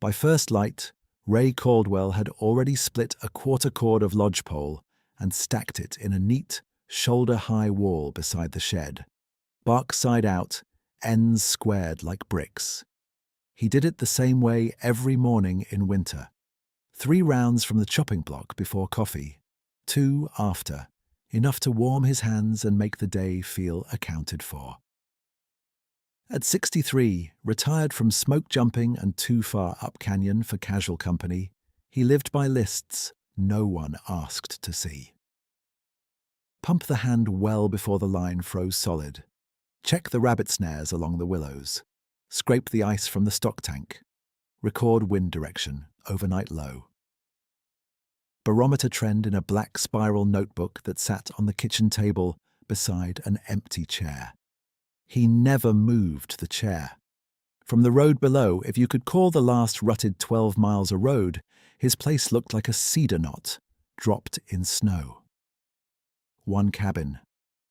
By first light, Ray Caldwell had already split a quarter cord of lodgepole and stacked it in a neat, shoulder-high wall beside the shed, bark side out, ends squared like bricks. He did it the same way every morning in winter. 3 rounds from the chopping block before coffee, 2 after, enough to warm his hands and make the day feel accounted for. At 63, retired from smoke jumping and too far up canyon for casual company, he lived by lists no one asked to see. Pump the hand well before the line froze solid. Check the rabbit snares along the willows. Scrape the ice from the stock tank. Record wind direction, overnight low. Barometer trend in a black spiral notebook that sat on the kitchen table beside an empty chair. He never moved the chair. From the road below, if you could call the last rutted 12 miles a road, his place looked like a cedar knot, dropped in snow. 1 cabin,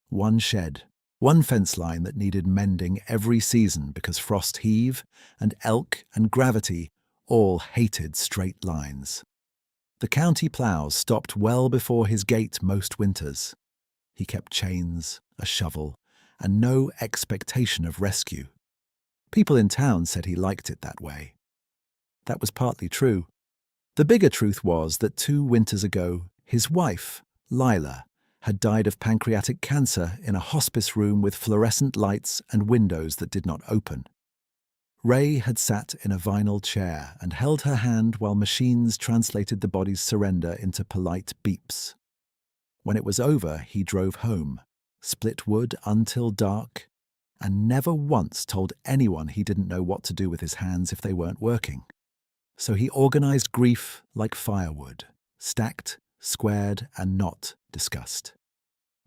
1 shed, 1 fence line that needed mending every season because frost heave and elk and gravity all hated straight lines. The county plows stopped well before his gate most winters. He kept chains, a shovel, and no expectation of rescue. People in town said he liked it that way. That was partly true. The bigger truth was that 2 winters ago, his wife, Lila, had died of pancreatic cancer in a hospice room with fluorescent lights and windows that did not open. Ray had sat in a vinyl chair and held her hand while machines translated the body's surrender into polite beeps. When it was over, he drove home, split wood until dark, and never once told anyone he didn't know what to do with his hands if they weren't working. So he organized grief like firewood, stacked, squared, and not discussed.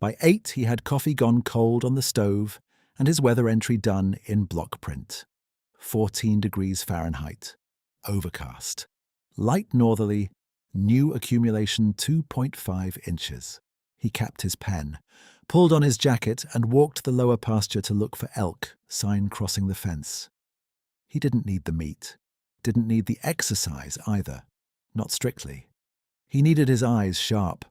By 8, he had coffee gone cold on the stove and his weather entry done in block print. 14 degrees Fahrenheit, overcast, light northerly, new accumulation 2.5 inches. He capped his pen, pulled on his jacket, and walked the lower pasture to look for elk, sign crossing the fence. He didn't need the meat, didn't need the exercise either, not strictly. He needed his eyes sharp.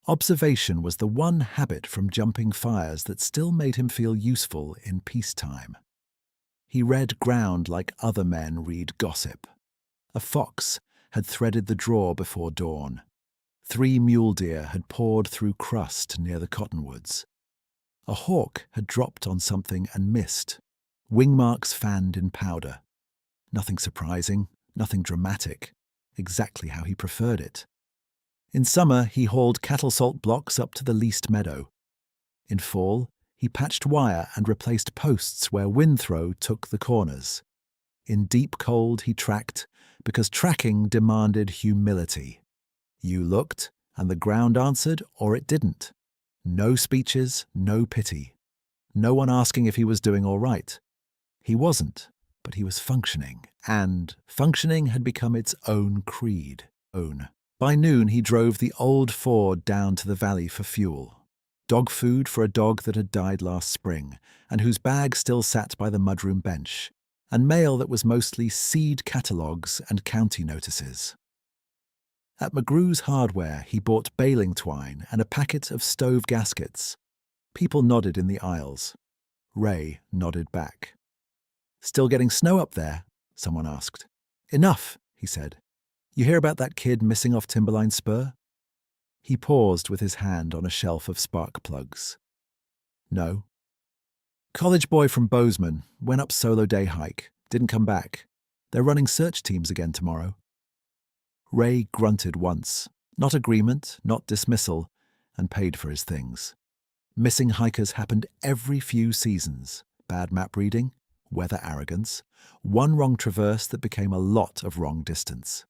Observation was the one habit from jumping fires that still made him feel useful in peacetime. He read ground like other men read gossip. A fox had threaded the draw before dawn. 3 mule deer had poured through crust near the cottonwoods. A hawk had dropped on something and missed, wing marks fanned in powder. Nothing surprising, nothing dramatic, exactly how he preferred it. In summer, he hauled cattle salt blocks up to the least meadow. In fall, he patched wire and replaced posts where wind throw took the corners. In deep cold, he tracked, because tracking demanded humility. You looked, and the ground answered, or it didn't. No speeches, no pity. No one asking if he was doing all right. He wasn't, but he was functioning, and functioning had become its own creed. By noon, he drove the old Ford down to the valley for fuel. Dog food for a dog that had died last spring, and whose bag still sat by the mudroom bench, and mail that was mostly seed catalogues and county notices. At McGrew's Hardware, he bought baling twine and a packet of stove gaskets. People nodded in the aisles. Ray nodded back. "Still getting snow up there?" someone asked. "Enough," he said. "You hear about that kid missing off Timberline Spur?" He paused with his hand on a shelf of spark plugs. "No." "College boy from Bozeman, went up solo day hike, didn't come back. They're running search teams again tomorrow." Ray grunted once, not agreement, not dismissal, and paid for his things. Missing hikers happened every few seasons. Bad map reading, weather arrogance, one wrong traverse that became a lot of wrong distance.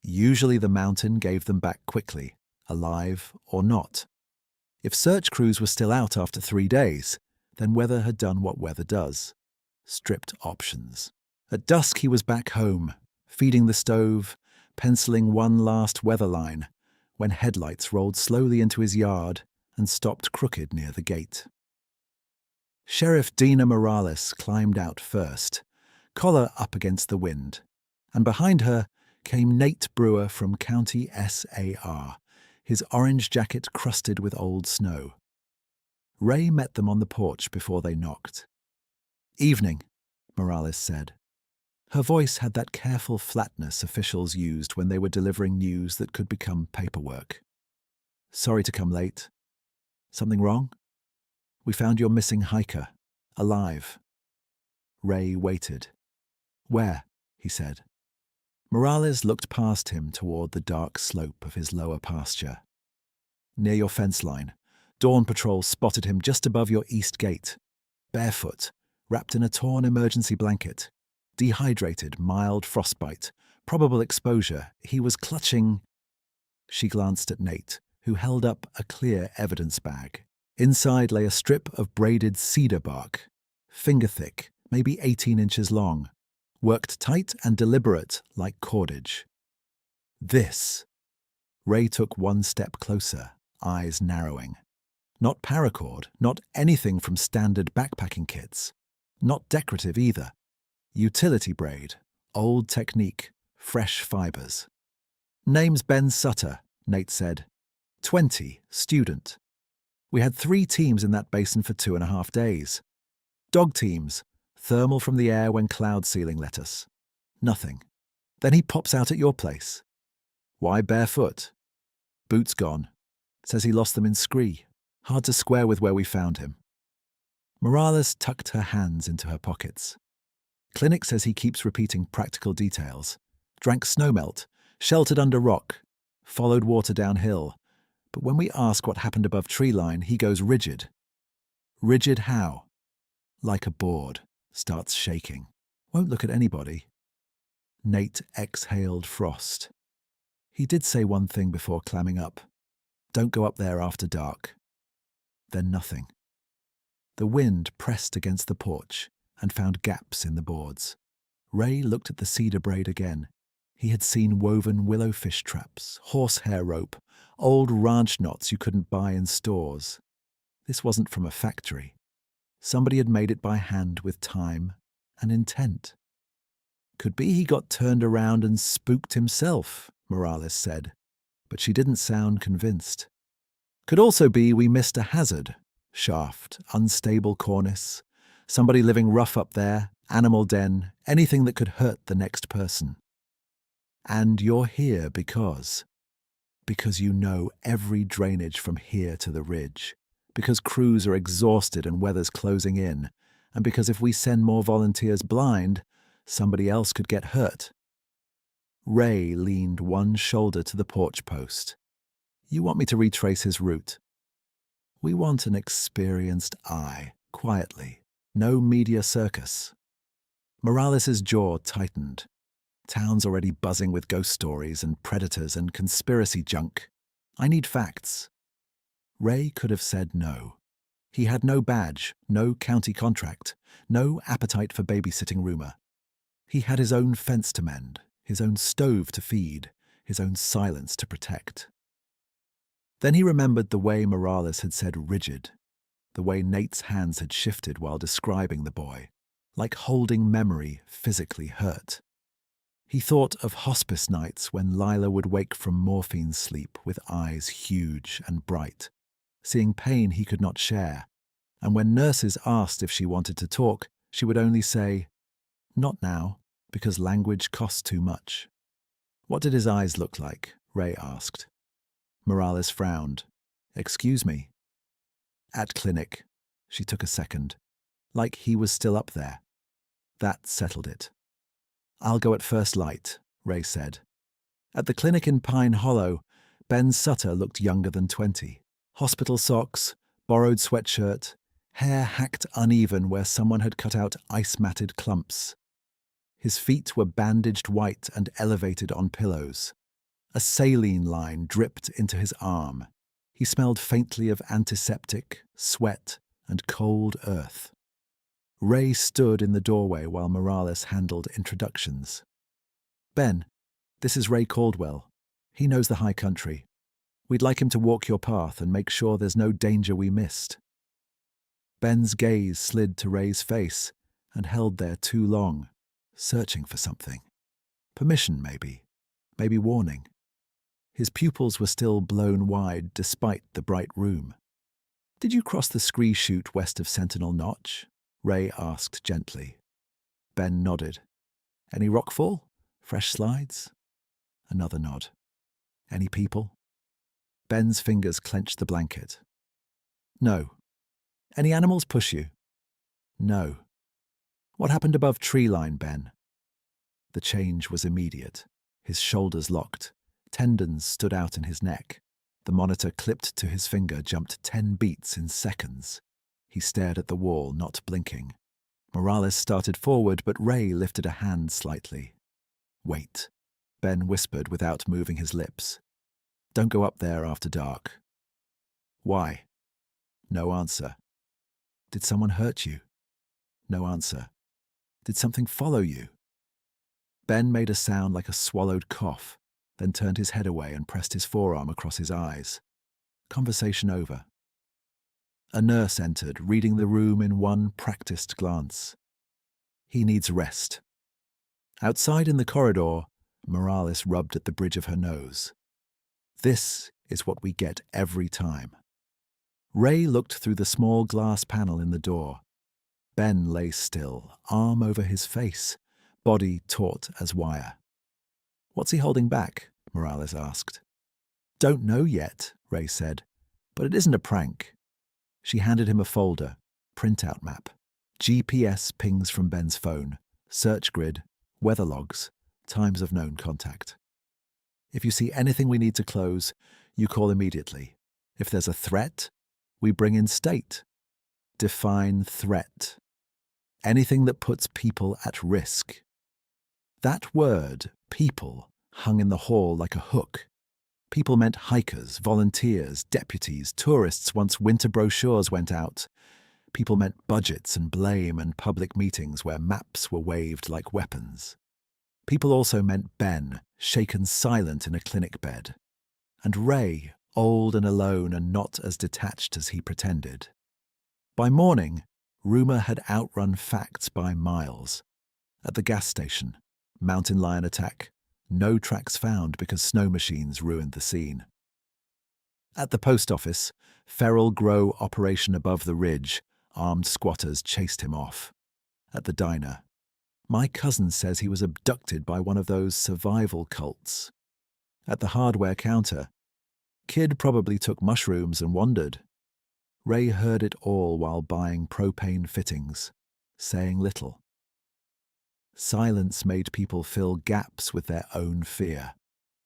Usually the mountain gave them back quickly, alive or not. If search crews were still out after 3 days, then weather had done what weather does. Stripped options. At dusk he was back home, feeding the stove, penciling one last weather line, when headlights rolled slowly into his yard and stopped crooked near the gate. Sheriff Dina Morales climbed out first, collar up against the wind, And behind her came Nate Brewer from County SAR, his orange jacket crusted with old snow. Ray met them on the porch before they knocked. "Evening," Morales said. Her voice had that careful flatness officials used when they were delivering news that could become paperwork. "Sorry to come late. Something wrong? We found your missing hiker, alive." Ray waited. "Where?" he said. Morales looked past him toward the dark slope of his lower pasture. "Near your fence line. Dawn Patrol spotted him just above your east gate. Barefoot, wrapped in a torn emergency blanket. Dehydrated, mild frostbite. Probable exposure. He was clutching—" She glanced at Nate, who held up a clear evidence bag. Inside lay a strip of braided cedar bark, finger-thick, maybe 18 inches long, worked tight and deliberate like cordage. This. Ray took one step closer, eyes narrowing. Not paracord, not anything from standard backpacking kits. Not decorative either. Utility braid, old technique, fresh fibers. "Name's Ben Sutter," Nate said. 20, student. We had 3 teams in that basin for 2.5 days. Dog teams, thermal from the air when cloud sealing let us. Nothing. Then he pops out at your place. Why barefoot? Boots gone. Says he lost them in Scree. Hard to square with where we found him. Morales tucked her hands into her pockets. Clinic says he keeps repeating practical details. Drank snowmelt, sheltered under rock, followed water downhill. But when we ask what happened above tree line, he goes rigid. Rigid how? Like a board. Starts shaking. Won't look at anybody. Nate exhaled frost. He did say one thing before clamming up. Don't go up there after dark. Then nothing. The wind pressed against the porch and found gaps in the boards. Ray looked at the cedar braid again. He had seen woven willowfish traps, horsehair rope, old ranch knots you couldn't buy in stores. This wasn't from a factory. Somebody had made it by hand with time and intent. Could be he got turned around and spooked himself, Morales said, but she didn't sound convinced. Could also be we missed a hazard. Shaft, unstable cornice, somebody living rough up there, animal den, anything that could hurt the next person. And you're here because you know every drainage from here to the ridge, because crews are exhausted and weather's closing in, and because if we send more volunteers blind, somebody else could get hurt. Ray leaned one shoulder to the porch post. You want me to retrace his route? We want an experienced eye, quietly. No media circus. Morales' jaw tightened. Town's already buzzing with ghost stories and predators and conspiracy junk. I need facts. Ray could have said no. He had no badge, no county contract, no appetite for babysitting rumor. He had his own fence to mend, his own stove to feed, his own silence to protect. Then he remembered the way Morales had said rigid, the way Nate's hands had shifted while describing the boy, like holding memory physically hurt. He thought of hospice nights when Lila would wake from morphine sleep with eyes huge and bright, seeing pain he could not share, and when nurses asked if she wanted to talk, she would only say, "Not now, because language costs too much." What did his eyes look like? Ray asked. Morales frowned. Excuse me. At clinic. She took a second. Like he was still up there. That settled it. I'll go at first light, Ray said. At the clinic in Pine Hollow, Ben Sutter looked younger than 20. Hospital socks, borrowed sweatshirt, hair hacked uneven where someone had cut out ice-matted clumps. His feet were bandaged white and elevated on pillows. A saline line dripped into his arm. He smelled faintly of antiseptic, sweat, and cold earth. Ray stood in the doorway while Morales handled introductions. Ben, this is Ray Caldwell. He knows the high country. We'd like him to walk your path and make sure there's no danger we missed. Ben's gaze slid to Ray's face and held there too long, searching for something. Permission, maybe. Maybe warning. His pupils were still blown wide despite the bright room. "Did you cross the scree chute west of Sentinel Notch?" Ray asked gently. Ben nodded. "Any rockfall? Fresh slides?" Another nod. "Any people?" Ben's fingers clenched the blanket. "No." "Any animals push you?" "No." "What happened above tree line, Ben?" The change was immediate. His shoulders locked. Tendons stood out in his neck. The monitor clipped to his finger jumped 10 beats in seconds. He stared at the wall, not blinking. Morales started forward, but Ray lifted a hand slightly. "Wait," Ben whispered without moving his lips. "Don't go up there after dark." "Why?" No answer. "Did someone hurt you?" No answer. "Did something follow you?" Ben made a sound like a swallowed cough, then turned his head away and pressed his forearm across his eyes. Conversation over. A nurse entered, reading the room in one practiced glance. "He needs rest." Outside in the corridor, Morales rubbed at the bridge of her nose. "This is what we get every time." Ray looked through the small glass panel in the door. Ben lay still, arm over his face, body taut as wire. "What's he holding back?" Morales asked. "Don't know yet," Ray said, "but it isn't a prank." She handed him a folder, printout map, GPS pings from Ben's phone, search grid, weather logs, times of known contact. "If you see anything we need to close, you call immediately. If there's a threat, we bring in state. Define threat. Anything that puts people at risk." That word, people, hung in the hall like a hook. People meant hikers, volunteers, deputies, tourists once winter brochures went out. People meant budgets and blame and public meetings where maps were waved like weapons. People also meant Ben, shaken silent in a clinic bed. And Ray, old and alone and not as detached as he pretended. By morning, rumor had outrun facts by miles. At the gas station, mountain lion attack, no tracks found because snow machines ruined the scene. At the post office, feral grow operation above the ridge, armed squatters chased him off. At the diner, my cousin says he was abducted by one of those survival cults. At the hardware counter, kid probably took mushrooms and wandered. Ray heard it all while buying propane fittings, saying little. Silence made people fill gaps with their own fear.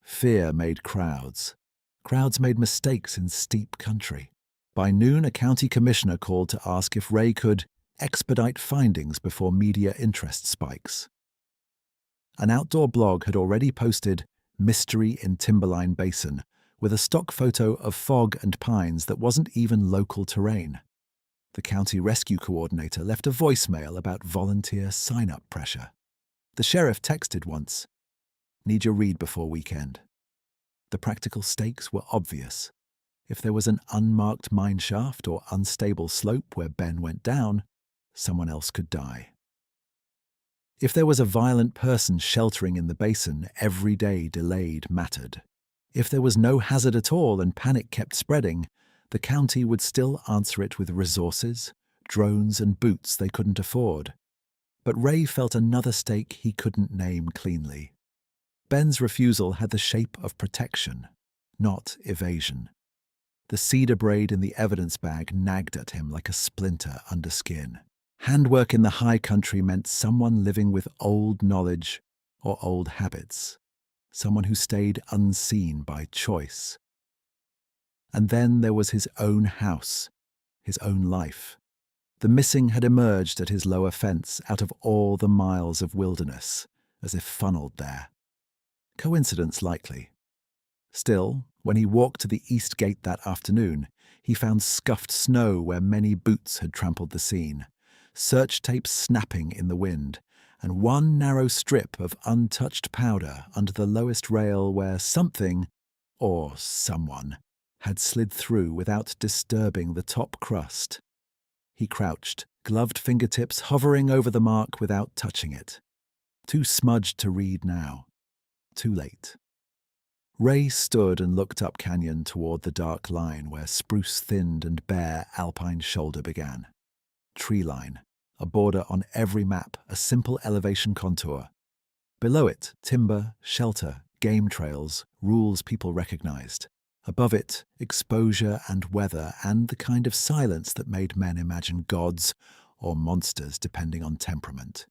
Fear made crowds. Crowds made mistakes in steep country. By noon, a county commissioner called to ask if Ray could expedite findings before media interest spikes. An outdoor blog had already posted "Mystery in Timberline Basin" with a stock photo of fog and pines that wasn't even local terrain. The county rescue coordinator left a voicemail about volunteer sign-up pressure. The sheriff texted once, "Need your read before weekend." The practical stakes were obvious. If there was an unmarked mine shaft or unstable slope where Ben went down, someone else could die. If there was a violent person sheltering in the basin, every day delayed mattered. If there was no hazard at all and panic kept spreading, the county would still answer it with resources, drones and boots they couldn't afford. But Ray felt another stake he couldn't name cleanly. Ben's refusal had the shape of protection, not evasion. The cedar braid in the evidence bag nagged at him like a splinter under skin. Handwork in the high country meant someone living with old knowledge or old habits, someone who stayed unseen by choice. And then there was his own house, his own life. The missing had emerged at his lower fence out of all the miles of wilderness, as if funneled there. Coincidence likely. Still, when he walked to the east gate that afternoon, he found scuffed snow where many boots had trampled the scene, search tapes snapping in the wind, and one narrow strip of untouched powder under the lowest rail where something, or someone, had slid through without disturbing the top crust. He crouched, gloved fingertips hovering over the mark without touching it. Too smudged to read now, too late. Ray stood and looked up canyon toward the dark line where spruce-thinned and bare alpine shoulder began. Tree line, a border on every map, a simple elevation contour. Below it, timber, shelter, game trails, rules people recognized. Above it, exposure and weather and the kind of silence that made men imagine gods or monsters depending on temperament.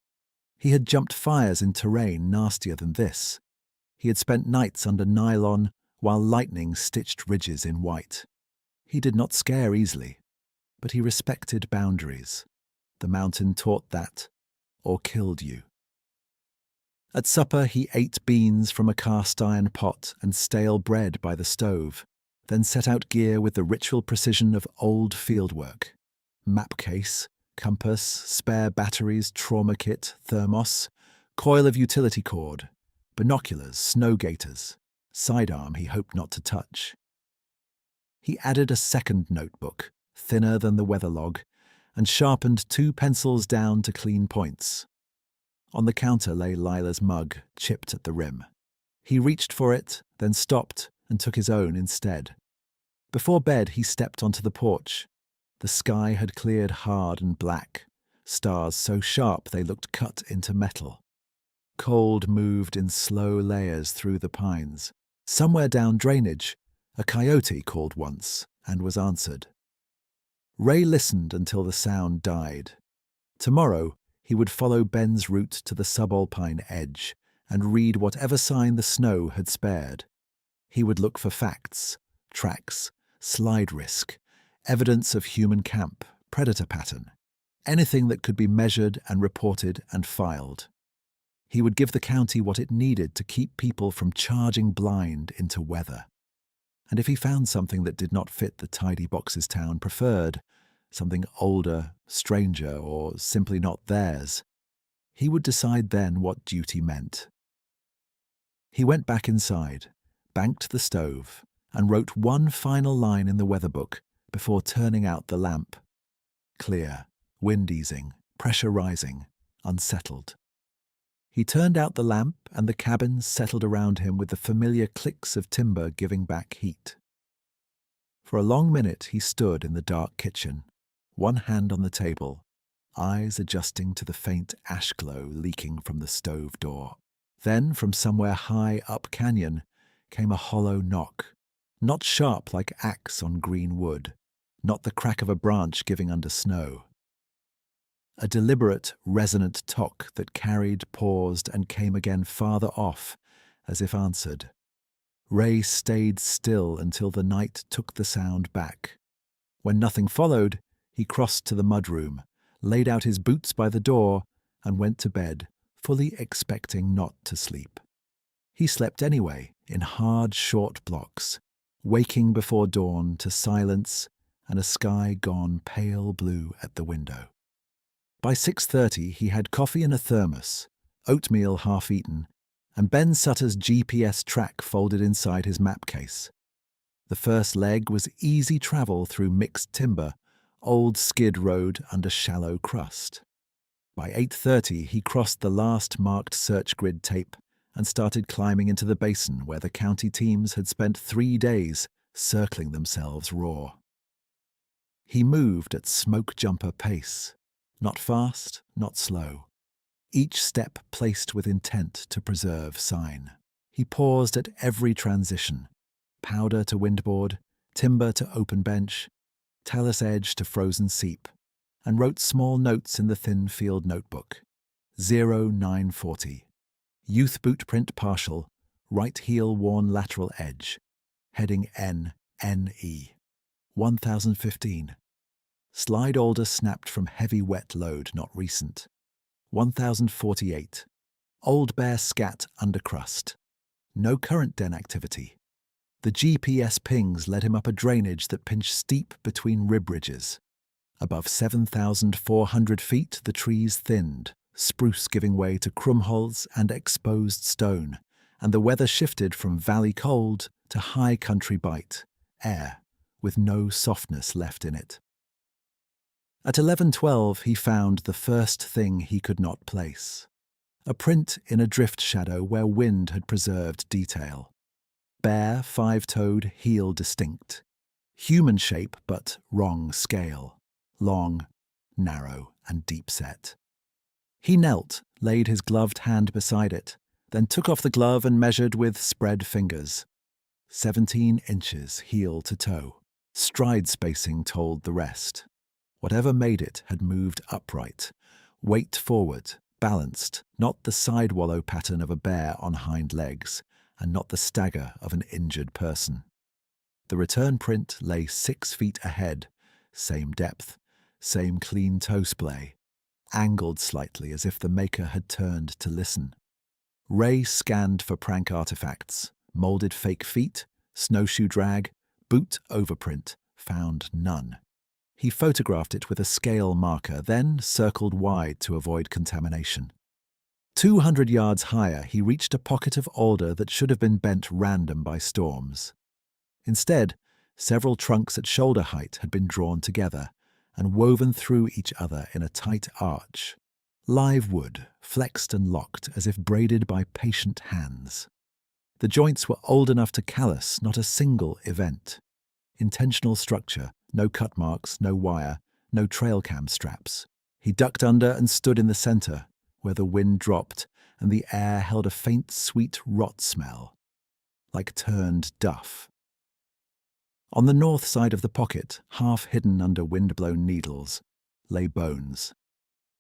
He had jumped fires in terrain nastier than this. He had spent nights under nylon while lightning stitched ridges in white. He did not scare easily, but he respected boundaries. The mountain taught that, or killed you. At supper, he ate beans from a cast-iron pot and stale bread by the stove, then set out gear with the ritual precision of old fieldwork. Map case, compass, spare batteries, trauma kit, thermos, coil of utility cord, binoculars, snow gaiters, sidearm he hoped not to touch. He added a second notebook, thinner than the weather log, and sharpened 2 pencils down to clean points. On the counter lay Lila's mug, chipped at the rim. He reached for it, then stopped and took his own instead. Before bed, he stepped onto the porch. The sky had cleared hard and black, stars so sharp they looked cut into metal. Cold moved in slow layers through the pines. Somewhere down drainage, a coyote called once and was answered. Ray listened until the sound died. Tomorrow, he would follow Ben's route to the subalpine edge and read whatever sign the snow had spared. He would look for facts, tracks, slide risk, evidence of human camp, predator pattern, anything that could be measured and reported and filed. He would give the county what it needed to keep people from charging blind into weather. And if he found something that did not fit the tidy boxes town preferred, something older, stranger, or simply not theirs, he would decide then what duty meant. He went back inside, banked the stove, and wrote one final line in the weather book before turning out the lamp. Clear, wind easing, pressure rising, unsettled. He turned out the lamp and the cabin settled around him with the familiar clicks of timber giving back heat. For a long minute he stood in the dark kitchen, one hand on the table, eyes adjusting to the faint ash glow leaking from the stove door. Then, from somewhere high up canyon, came a hollow knock, not sharp like axe on green wood, not the crack of a branch giving under snow. A deliberate, resonant tock that carried, paused, and came again farther off, as if answered. Ray stayed still until the night took the sound back. When nothing followed, he crossed to the mudroom, laid out his boots by the door, and went to bed, fully expecting not to sleep. He slept anyway, in hard, short blocks, waking before dawn to silence and a sky gone pale blue at the window. By 6:30 he had coffee in a thermos, oatmeal half-eaten, and Ben Sutter's GPS track folded inside his map case. The first leg was easy travel through mixed timber, old skid road under shallow crust. By 8:30 he crossed the last marked search grid tape and started climbing into the basin where the county teams had spent 3 days circling themselves raw. He moved at smoke jumper pace, not fast, not slow. Each step placed with intent to preserve sign. He paused at every transition, powder to windboard, timber to open bench, talus edge to frozen seep, and wrote small notes in the thin field notebook. 0940. Youth boot print partial, right heel worn lateral edge. Heading NE. 1015. Slide alder snapped from heavy wet load not recent. 1048. Old bear scat under crust. No current den activity. The GPS pings led him up a drainage that pinched steep between rib ridges. Above 7,400 feet, the trees thinned, spruce giving way to krumholz and exposed stone, and the weather shifted from valley cold to high country bite, air, with no softness left in it. At 11:12 he found the first thing he could not place. A print in a drift shadow where wind had preserved detail. Bare, five-toed, heel distinct. Human shape, but wrong scale. Long, narrow, and deep-set. He knelt, laid his gloved hand beside it, then took off the glove and measured with spread fingers. 17 inches heel to toe. Stride spacing told the rest. Whatever made it had moved upright. Weight forward, balanced, not the side wallow pattern of a bear on hind legs, and not the stagger of an injured person. The return print lay 6 feet ahead, same depth, same clean toe splay, angled slightly as if the maker had turned to listen. Ray scanned for prank artifacts, molded fake feet, snowshoe drag, boot overprint, found none. He photographed it with a scale marker, then circled wide to avoid contamination. 200 yards higher, he reached a pocket of alder that should have been bent random by storms. Instead, several trunks at shoulder height had been drawn together and woven through each other in a tight arch. Live wood, flexed and locked as if braided by patient hands. The joints were old enough to callous not a single event. Intentional structure, no cut marks, no wire, no trail cam straps. He ducked under and stood in the center, where the wind dropped and the air held a faint, sweet rot smell, like turned duff. On the north side of the pocket, half hidden under wind-blown needles, lay bones.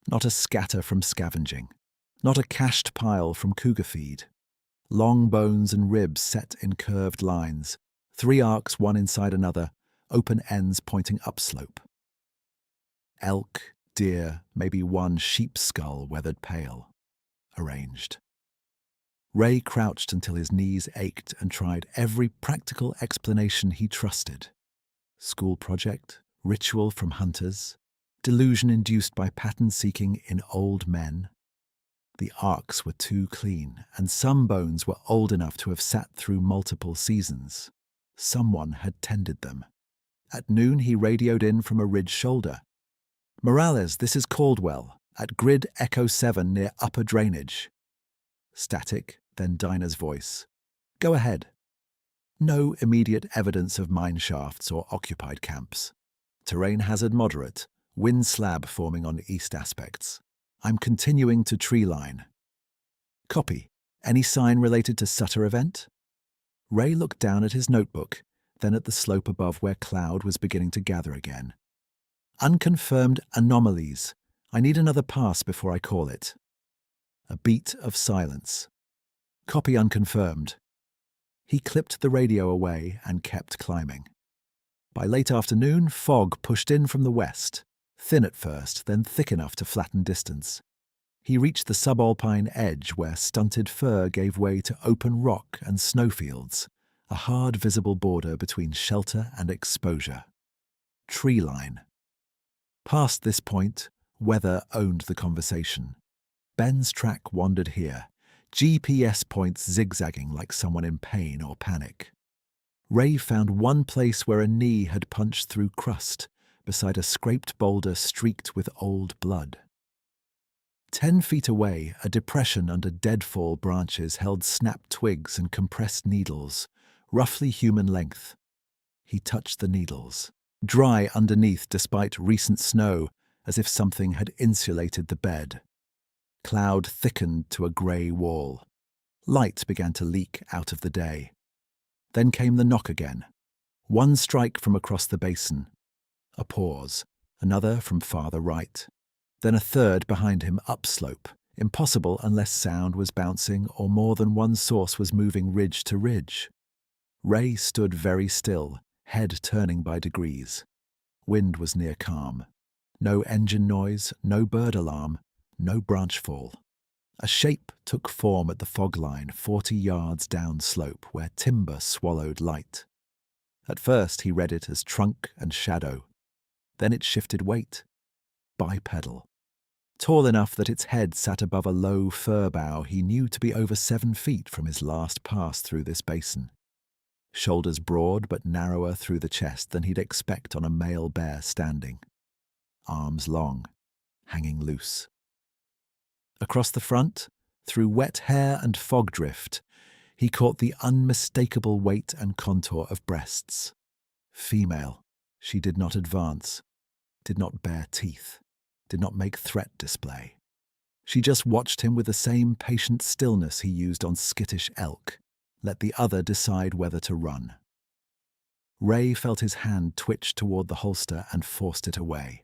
Not a scatter from scavenging, not a cached pile from cougar feed. Long bones and ribs set in curved lines, 3 arcs one inside another, open ends pointing upslope. Elk, deer, maybe one sheep's skull weathered pale, arranged. Ray crouched until his knees ached and tried every practical explanation he trusted. School project, ritual from hunters, delusion induced by pattern seeking in old men. The arcs were too clean, and some bones were old enough to have sat through multiple seasons. Someone had tended them. At noon, he radioed in from a ridge shoulder. "Morales, this is Caldwell, at Grid Echo 7 near Upper Drainage." Static, then Dinah's voice. "Go ahead." No immediate evidence of mine shafts or occupied camps. Terrain hazard moderate, wind slab forming on east aspects. I'm continuing to tree line. Copy. Any sign related to Sutter event? Ray looked down at his notebook, then at the slope above where cloud was beginning to gather again. Unconfirmed anomalies. I need another pass before I call it. A beat of silence. Copy unconfirmed. He clipped the radio away and kept climbing. By late afternoon, fog pushed in from the west, thin at first, then thick enough to flatten distance. He reached the subalpine edge where stunted fir gave way to open rock and snowfields, a hard visible border between shelter and exposure. Tree line. Past this point, weather owned the conversation. Ben's track wandered here, GPS points zigzagging like someone in pain or panic. Ray found one place where a knee had punched through crust, beside a scraped boulder streaked with old blood. 10 feet away, a depression under deadfall branches held snapped twigs and compressed needles, roughly human length. He touched the needles, dry underneath despite recent snow, as if something had insulated the bed. Cloud thickened to a grey wall. Light began to leak out of the day. Then came the knock again. One strike from across the basin. A pause. Another from farther right. Then a third behind him upslope. Impossible unless sound was bouncing or more than one source was moving ridge to ridge. Ray stood very still, head turning by degrees. Wind was near calm. No engine noise, no bird alarm, no branch fall. A shape took form at the fog line 40 yards down slope where timber swallowed light. At first he read it as trunk and shadow. Then it shifted weight. Bipedal. Tall enough that its head sat above a low fir bough he knew to be over 7 feet from his last pass through this basin. Shoulders broad but narrower through the chest than he'd expect on a male bear standing. Arms long, hanging loose. Across the front, Through wet hair and fog drift, he caught the unmistakable weight and contour of breasts. Female. She did not advance, did not bare teeth, did not make threat display. She just watched him with the same patient stillness he used on skittish elk, let the other decide whether to run. Ray felt his hand twitch toward the holster and forced it away.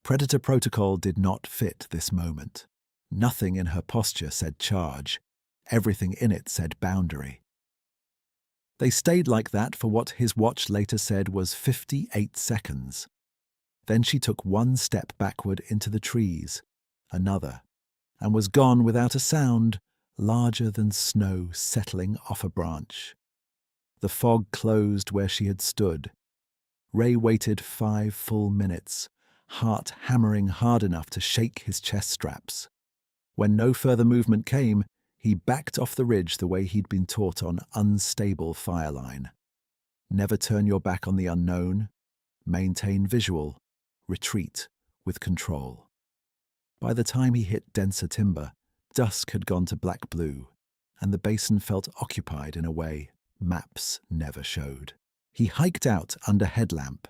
Predator protocol did not fit this moment. Nothing in her posture said charge. Everything in it said boundary. They stayed like that for what his watch later said was 58 seconds. Then she took one step backward into the trees, another, and was gone without a sound, larger than snow settling off a branch. The fog closed where she had stood. Ray waited 5 full minutes, heart hammering hard enough to shake his chest straps. When no further movement came, he backed off the ridge the way he'd been taught on unstable fireline. Never turn your back on the unknown. Maintain visual. Retreat with control. By the time he hit denser timber, dusk had gone to black-blue, and the basin felt occupied in a way maps never showed. He hiked out under headlamp,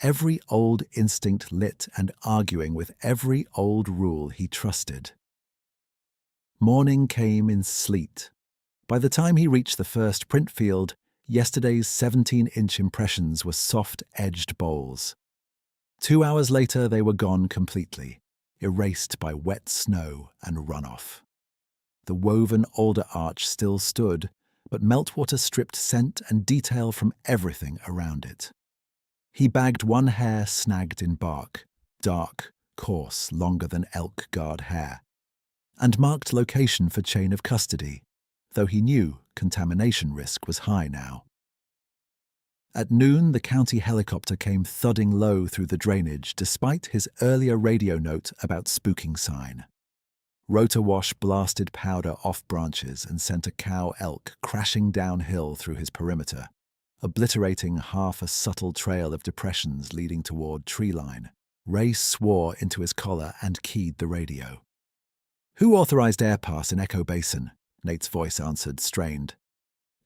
every old instinct lit and arguing with every old rule he trusted. Morning came in sleet. By the time he reached the first print field, yesterday's 17-inch impressions were soft-edged bowls. 2 hours later, they were gone completely, erased by wet snow and runoff. The woven alder arch still stood, but meltwater stripped scent and detail from everything around it. He bagged one hair snagged in bark, dark, coarse, longer than elk guard hair, and marked location for chain of custody, though he knew contamination risk was high now. At noon, the county helicopter came thudding low through the drainage despite his earlier radio note about spooking sign. Rotor wash blasted powder off branches and sent a cow elk crashing downhill through his perimeter, obliterating half a subtle trail of depressions leading toward tree line. Ray swore into his collar and keyed the radio. "Who authorized air pass in Echo Basin?" Nate's voice answered, strained.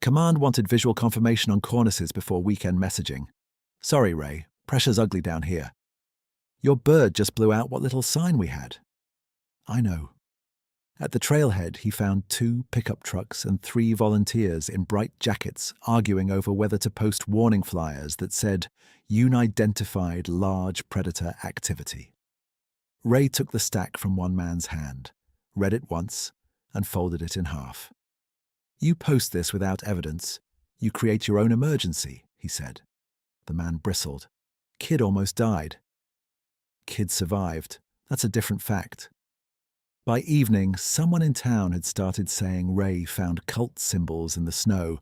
"Command wanted visual confirmation on cornices before weekend messaging. Sorry, Ray, pressure's ugly down here. Your bird just blew out what little sign we had." "I know." At the trailhead, he found 2 pickup trucks and 3 volunteers in bright jackets arguing over whether to post warning flyers that said, "Unidentified large predator activity." Ray took the stack from one man's hand, read it once, and folded it in half. "You post this without evidence. You create your own emergency," he said. The man bristled. "Kid almost died." "Kid survived. That's a different fact." By evening, someone in town had started saying Ray found cult symbols in the snow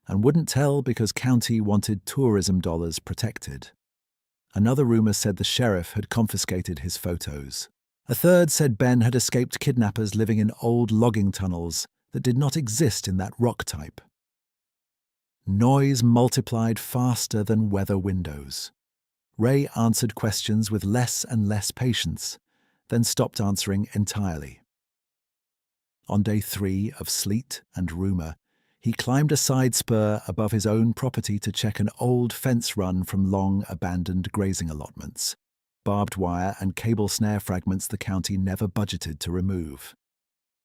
and wouldn't tell because county wanted tourism dollars protected. Another rumor said the sheriff had confiscated his photos. A third said Ben had escaped kidnappers living in old logging tunnels that did not exist in that rock type. Noise multiplied faster than weather windows. Ray answered questions with less and less patience, then stopped answering entirely. On day 3 of sleet and rumor, he climbed a side spur above his own property to check an old fence run from long abandoned grazing allotments, barbed wire and cable snare fragments the county never budgeted to remove.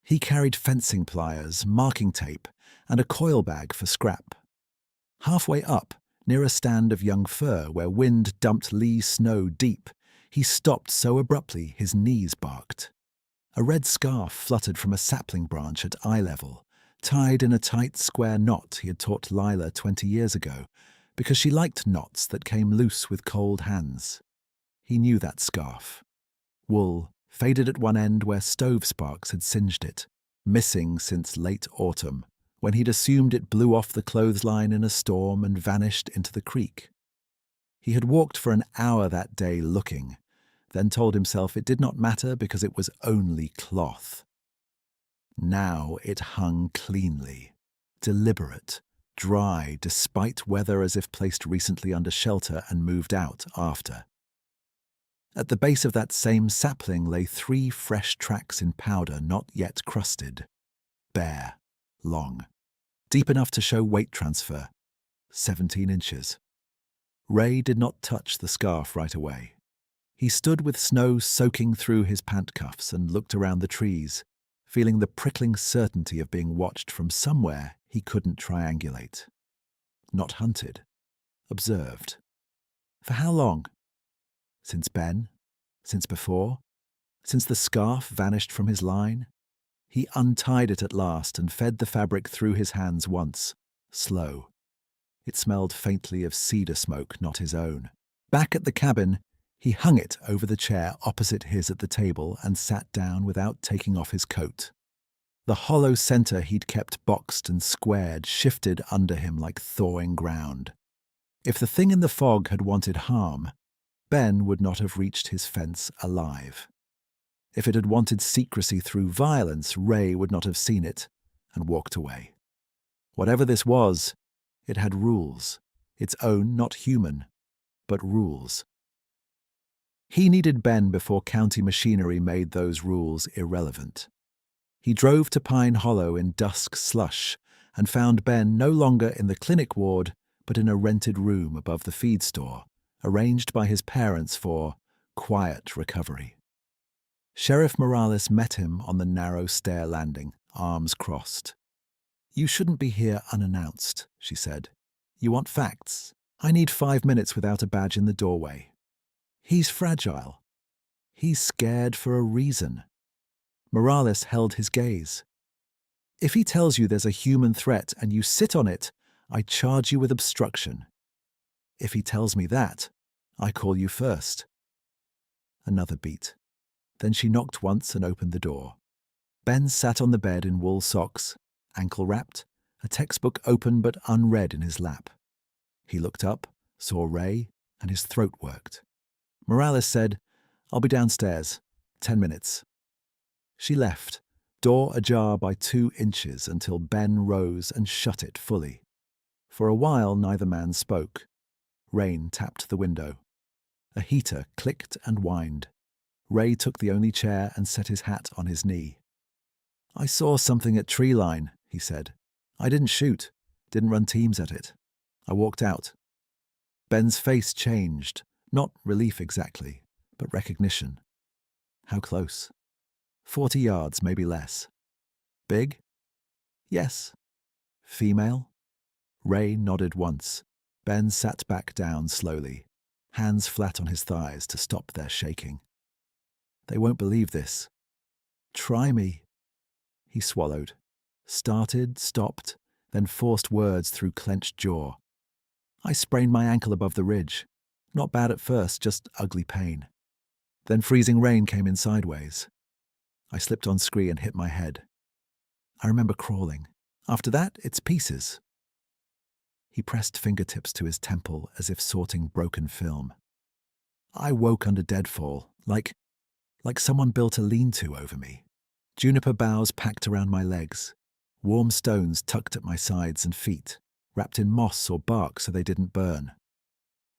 He carried fencing pliers, marking tape, and a coil bag for scrap. Halfway up, near a stand of young fir where wind dumped lee snow deep, he stopped so abruptly his knees barked. A red scarf fluttered from a sapling branch at eye level, tied in a tight square knot he had taught Lila 20 years ago, because she liked knots that came loose with cold hands. He knew that scarf. Wool, faded at one end where stove sparks had singed it, missing since late autumn, when he'd assumed it blew off the clothesline in a storm and vanished into the creek. He had walked for an hour that day looking, then told himself it did not matter because it was only cloth. Now it hung cleanly, deliberate, dry despite weather as if placed recently under shelter and moved out after. At the base of that same sapling lay 3 fresh tracks in powder not yet crusted. bare, long, deep enough to show weight transfer, 17 inches. Ray did not touch the scarf right away. He stood with snow soaking through his pant cuffs and looked around the trees, feeling the prickling certainty of being watched from somewhere he couldn't triangulate. Not hunted. Observed. For how long? Since Ben? Since before? Since the scarf vanished from his line? He untied it at last and fed the fabric through his hands once, slow. It smelled faintly of cedar smoke, not his own. Back at the cabin, he hung it over the chair opposite his at the table and sat down without taking off his coat. The hollow center he'd kept boxed and squared shifted under him like thawing ground. If the thing in the fog had wanted harm, Ben would not have reached his fence alive. If it had wanted secrecy through violence, Ray would not have seen it and walked away. Whatever this was, it had rules, its own, not human, but rules. He needed Ben before county machinery made those rules irrelevant. He drove to Pine Hollow in dusk slush and found Ben no longer in the clinic ward, but in a rented room above the feed store, arranged by his parents for quiet recovery. Sheriff Morales met him on the narrow stair landing, arms crossed. "You shouldn't be here unannounced," she said. "You want facts? I need 5 minutes without a badge in the doorway." He's fragile. He's scared for a reason. Morales held his gaze. "If he tells you there's a human threat and you sit on it, I charge you with obstruction. If he tells me that, I call you first." Another beat. Then she knocked once and opened the door. Ben sat on the bed in wool socks, ankle-wrapped, a textbook open but unread in his lap. He looked up, saw Ray, and his throat worked. Morales said, "I'll be downstairs. 10 minutes." She left, door ajar by 2 inches until Ben rose and shut it fully. For a while neither man spoke. Rain tapped the window. A heater clicked and whined. Ray took the only chair and set his hat on his knee. "I saw something at tree line," he said. "I didn't shoot, didn't run teams at it. I walked out." Ben's face changed, not relief exactly, but recognition. How close? 40 yards, maybe less. Big? Yes. Female? Ray nodded once. Ben sat back down slowly, hands flat on his thighs to stop their shaking. "They won't believe this." "Try me." He swallowed. Started, stopped, then forced words through clenched jaw. "I sprained my ankle above the ridge. Not bad at first, just ugly pain. Then freezing rain came in sideways. I slipped on scree and hit my head. I remember crawling. After that, it's pieces." He pressed fingertips to his temple as if sorting broken film. "I woke under deadfall, like someone built a lean-to over me. Juniper boughs packed around my legs, warm stones tucked at my sides and feet, wrapped in moss or bark so they didn't burn."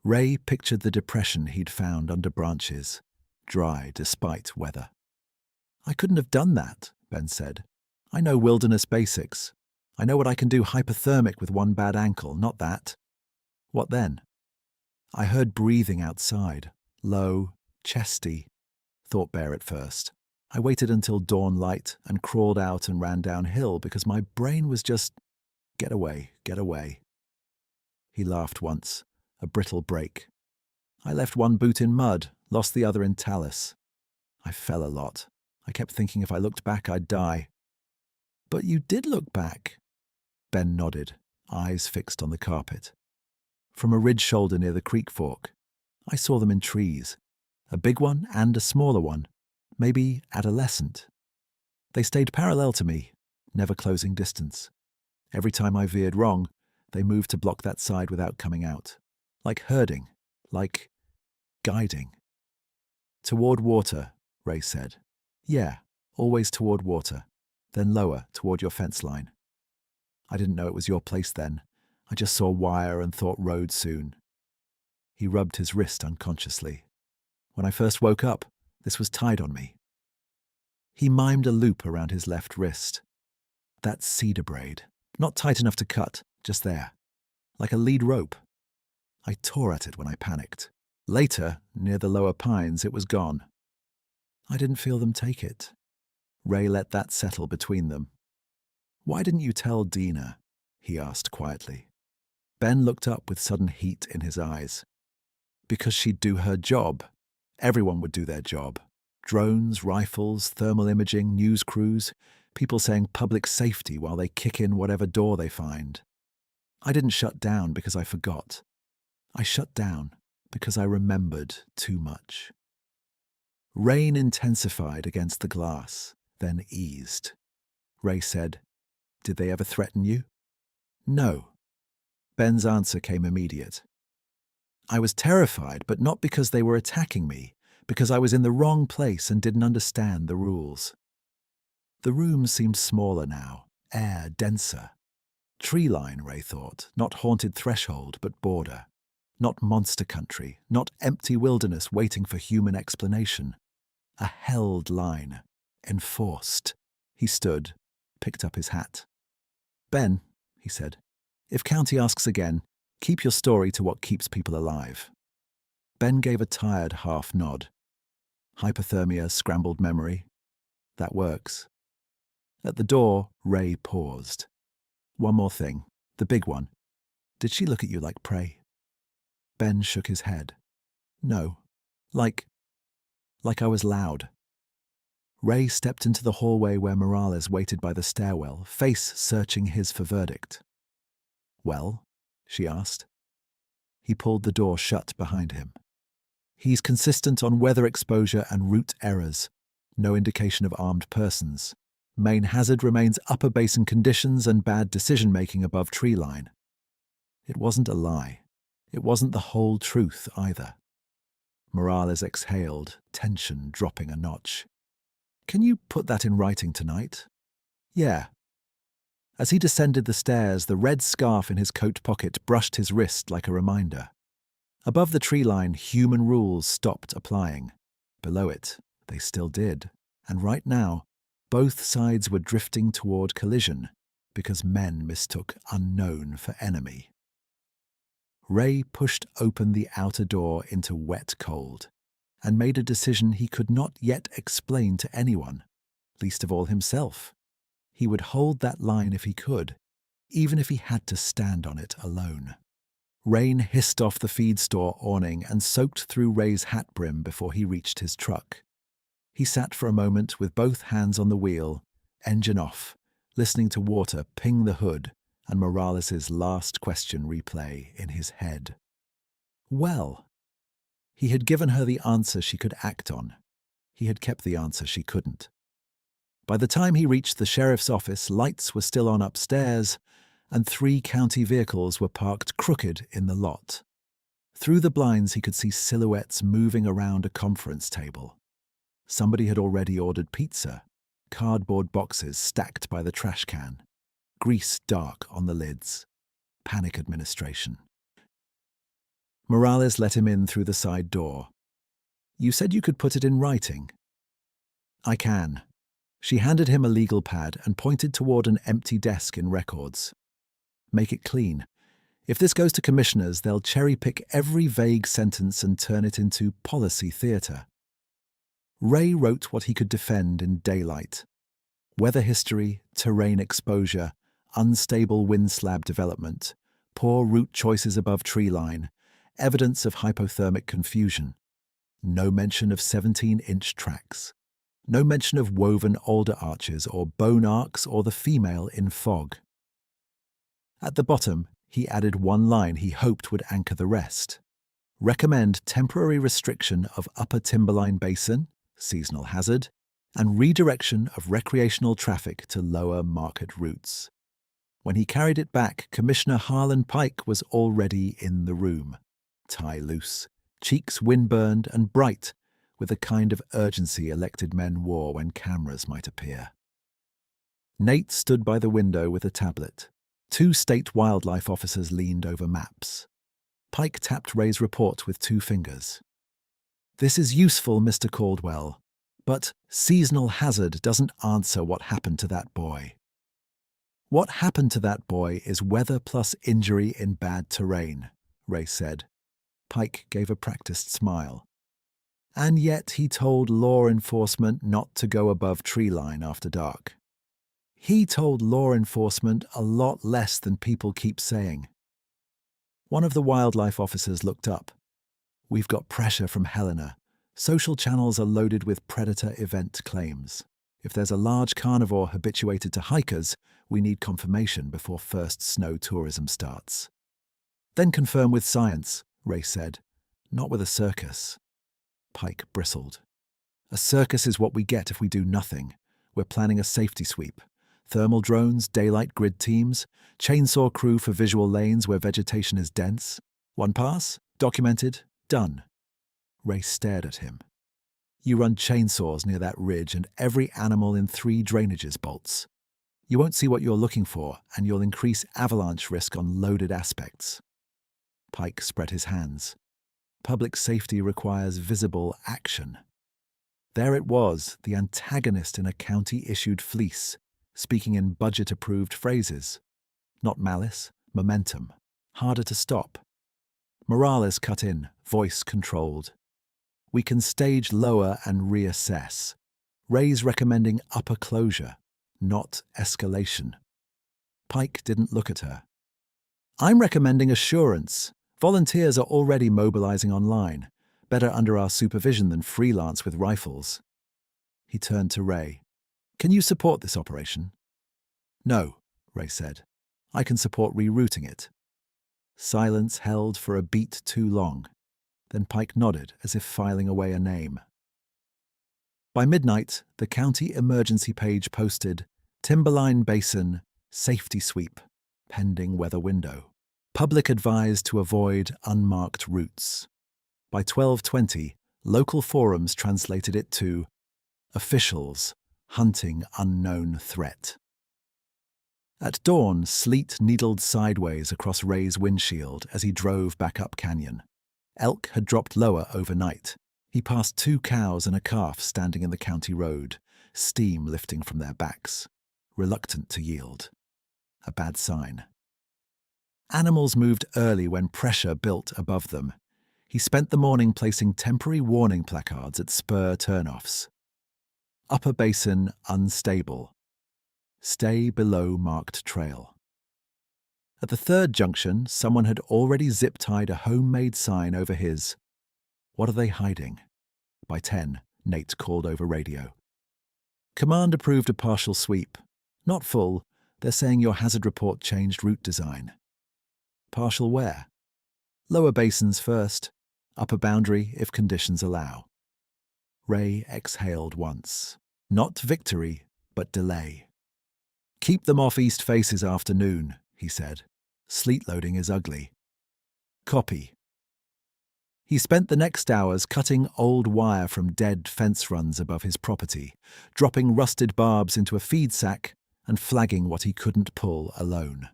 Ray pictured the depression he'd found under branches, dry despite weather. "I couldn't have done that," Ben said. "I know wilderness basics. I know what I can do hypothermic with one bad ankle, not that." "What then?" "I heard breathing outside, low, chesty," thought Bear at first. "I waited until dawn light and crawled out and ran downhill because my brain was just, get away, get away." He laughed once, a brittle break. "I left one boot in mud, lost the other in talus. I fell a lot. I kept thinking if I looked back I'd die." "But you did look back." Ben nodded, eyes fixed on the carpet. "From a ridge shoulder near the creek fork. I saw them in trees. A big one and a smaller one, maybe adolescent. They stayed parallel to me, never closing distance. Every time I veered wrong, they moved to block that side without coming out. Like herding, like guiding." "Toward water," Ray said. "Yeah, always toward water, then lower toward your fence line. I didn't know it was your place then. I just saw wire and thought road soon." He rubbed his wrist unconsciously. "When I first woke up, this was tied on me." He mimed a loop around his left wrist. That cedar braid. Not tight enough to cut, just there. Like a lead rope. I tore at it when I panicked. Later, near the lower pines, it was gone. I didn't feel them take it. Ray let that settle between them. "Why didn't you tell Dina?" he asked quietly. Ben looked up with sudden heat in his eyes. "Because she'd do her job. Everyone would do their job. Drones, rifles, thermal imaging, news crews, people saying public safety while they kick in whatever door they find. I didn't shut down because I forgot. I shut down because I remembered too much." Rain intensified against the glass, then eased. Ray said, "Did they ever threaten you?" "No." Ben's answer came immediate. "I was terrified, but not because they were attacking me, because I was in the wrong place and didn't understand the rules." The room seemed smaller now, air denser. Tree line, Ray thought, not haunted threshold, but border. Not monster country, not empty wilderness waiting for human explanation. A held line, enforced. He stood, picked up his hat. "Ben," he said, "if County asks again, keep your story to what keeps people alive." Ben gave a tired half nod. "Hypothermia, scrambled memory. That works." At the door, Ray paused. "One more thing, the big one. Did she look at you like prey?" Ben shook his head. "No. Like I was loud." Ray stepped into the hallway where Morales waited by the stairwell, face searching his for verdict. "Well?" she asked. He pulled the door shut behind him. "He's consistent on weather exposure and route errors. No indication of armed persons. Main hazard remains upper basin conditions and bad decision-making above tree line." It wasn't a lie. It wasn't the whole truth either. Morales exhaled, tension dropping a notch. "Can you put that in writing tonight?" "Yeah." As he descended the stairs, the red scarf in his coat pocket brushed his wrist like a reminder. Above the tree line, human rules stopped applying. Below it, they still did. And right now, both sides were drifting toward collision because men mistook unknown for enemy. Ray pushed open the outer door into wet cold and made a decision he could not yet explain to anyone, least of all himself. He would hold that line if he could, even if he had to stand on it alone. Rain hissed off the feed store awning and soaked through Ray's hat brim before he reached his truck. He sat for a moment with both hands on the wheel, engine off, listening to water ping the hood and Morales's last question replay in his head. Well, he had given her the answer she could act on. He had kept the answer she couldn't. By the time he reached the sheriff's office, lights were still on upstairs, and 3 county vehicles were parked crooked in the lot. Through the blinds he could see silhouettes moving around a conference table. Somebody had already ordered pizza, cardboard boxes stacked by the trash can, grease dark on the lids. Panic administration. Morales let him in through the side door. "You said you could put it in writing." "I can." She handed him a legal pad and pointed toward an empty desk in records. "Make it clean. If this goes to commissioners, they'll cherry-pick every vague sentence and turn it into policy theatre." Ray wrote what he could defend in daylight. Weather history, terrain exposure, unstable wind slab development, poor route choices above tree line, evidence of hypothermic confusion. No mention of 17-inch tracks. No mention of woven alder arches or bone arcs or the female in fog. At the bottom, he added one line he hoped would anchor the rest. Recommend temporary restriction of upper timberline basin, seasonal hazard, and redirection of recreational traffic to lower market routes. When he carried it back, Commissioner Harlan Pike was already in the room, tie loose, cheeks windburned and bright, with the kind of urgency elected men wore when cameras might appear. Nate stood by the window with a tablet. 2 state wildlife officers leaned over maps. Pike tapped Ray's report with 2 fingers. "This is useful, Mr. Caldwell, but seasonal hazard doesn't answer what happened to that boy." What happened to that boy is weather plus injury in bad terrain, Ray said. Pike gave a practiced smile. And yet he told law enforcement not to go above tree line after dark. He told law enforcement a lot less than people keep saying. One of the wildlife officers looked up. We've got pressure from Helena. Social channels are loaded with predator event claims. If there's a large carnivore habituated to hikers, we need confirmation before first snow tourism starts. Then confirm with science, Ray said. Not with a circus. Pike bristled. A circus is what we get if we do nothing. We're planning a safety sweep. Thermal drones, daylight grid teams, chainsaw crew for visual lanes where vegetation is dense. One pass, documented, done. Ray stared at him. You run chainsaws near that ridge and every animal in 3 drainages bolts. You won't see what you're looking for and you'll increase avalanche risk on loaded aspects. Pike spread his hands. Public safety requires visible action. There it was, the antagonist in a county-issued fleece, speaking in budget-approved phrases. Not malice, momentum. Harder to stop. Morales cut in, voice controlled. We can stage lower and reassess. Ray's recommending upper closure, not escalation. Pike didn't look at her. I'm recommending assurance. Volunteers are already mobilizing online, better under our supervision than freelance with rifles. He turned to Ray. Can you support this operation? No, Ray said. I can support rerouting it. Silence held for a beat too long. Then Pike nodded as if filing away a name. By midnight, the county emergency page posted, Timberline Basin, safety sweep, pending weather window. Public advised to avoid unmarked routes. By 12:20, local forums translated it to, officials, hunting unknown threat. At dawn, sleet needled sideways across Ray's windshield as he drove back up canyon. Elk had dropped lower overnight. He passed 2 cows and a calf standing in the county road, steam lifting from their backs, reluctant to yield. A bad sign. Animals moved early when pressure built above them. He spent the morning placing temporary warning placards at spur turnoffs. Upper Basin unstable. Stay below marked trail. At the 3rd junction, someone had already zip-tied a homemade sign over his. What are they hiding? By 10, Nate called over radio. Command approved a partial sweep. Not full. They're saying your hazard report changed route design. Partial where? Lower basins first. Upper boundary if conditions allow. Ray exhaled once. Not victory, but delay. Keep them off east face this afternoon, he said. Sleet loading is ugly. Copy. He spent the next hours cutting old wire from dead fence runs above his property, dropping rusted barbs into a feed sack and flagging what he couldn't pull alone.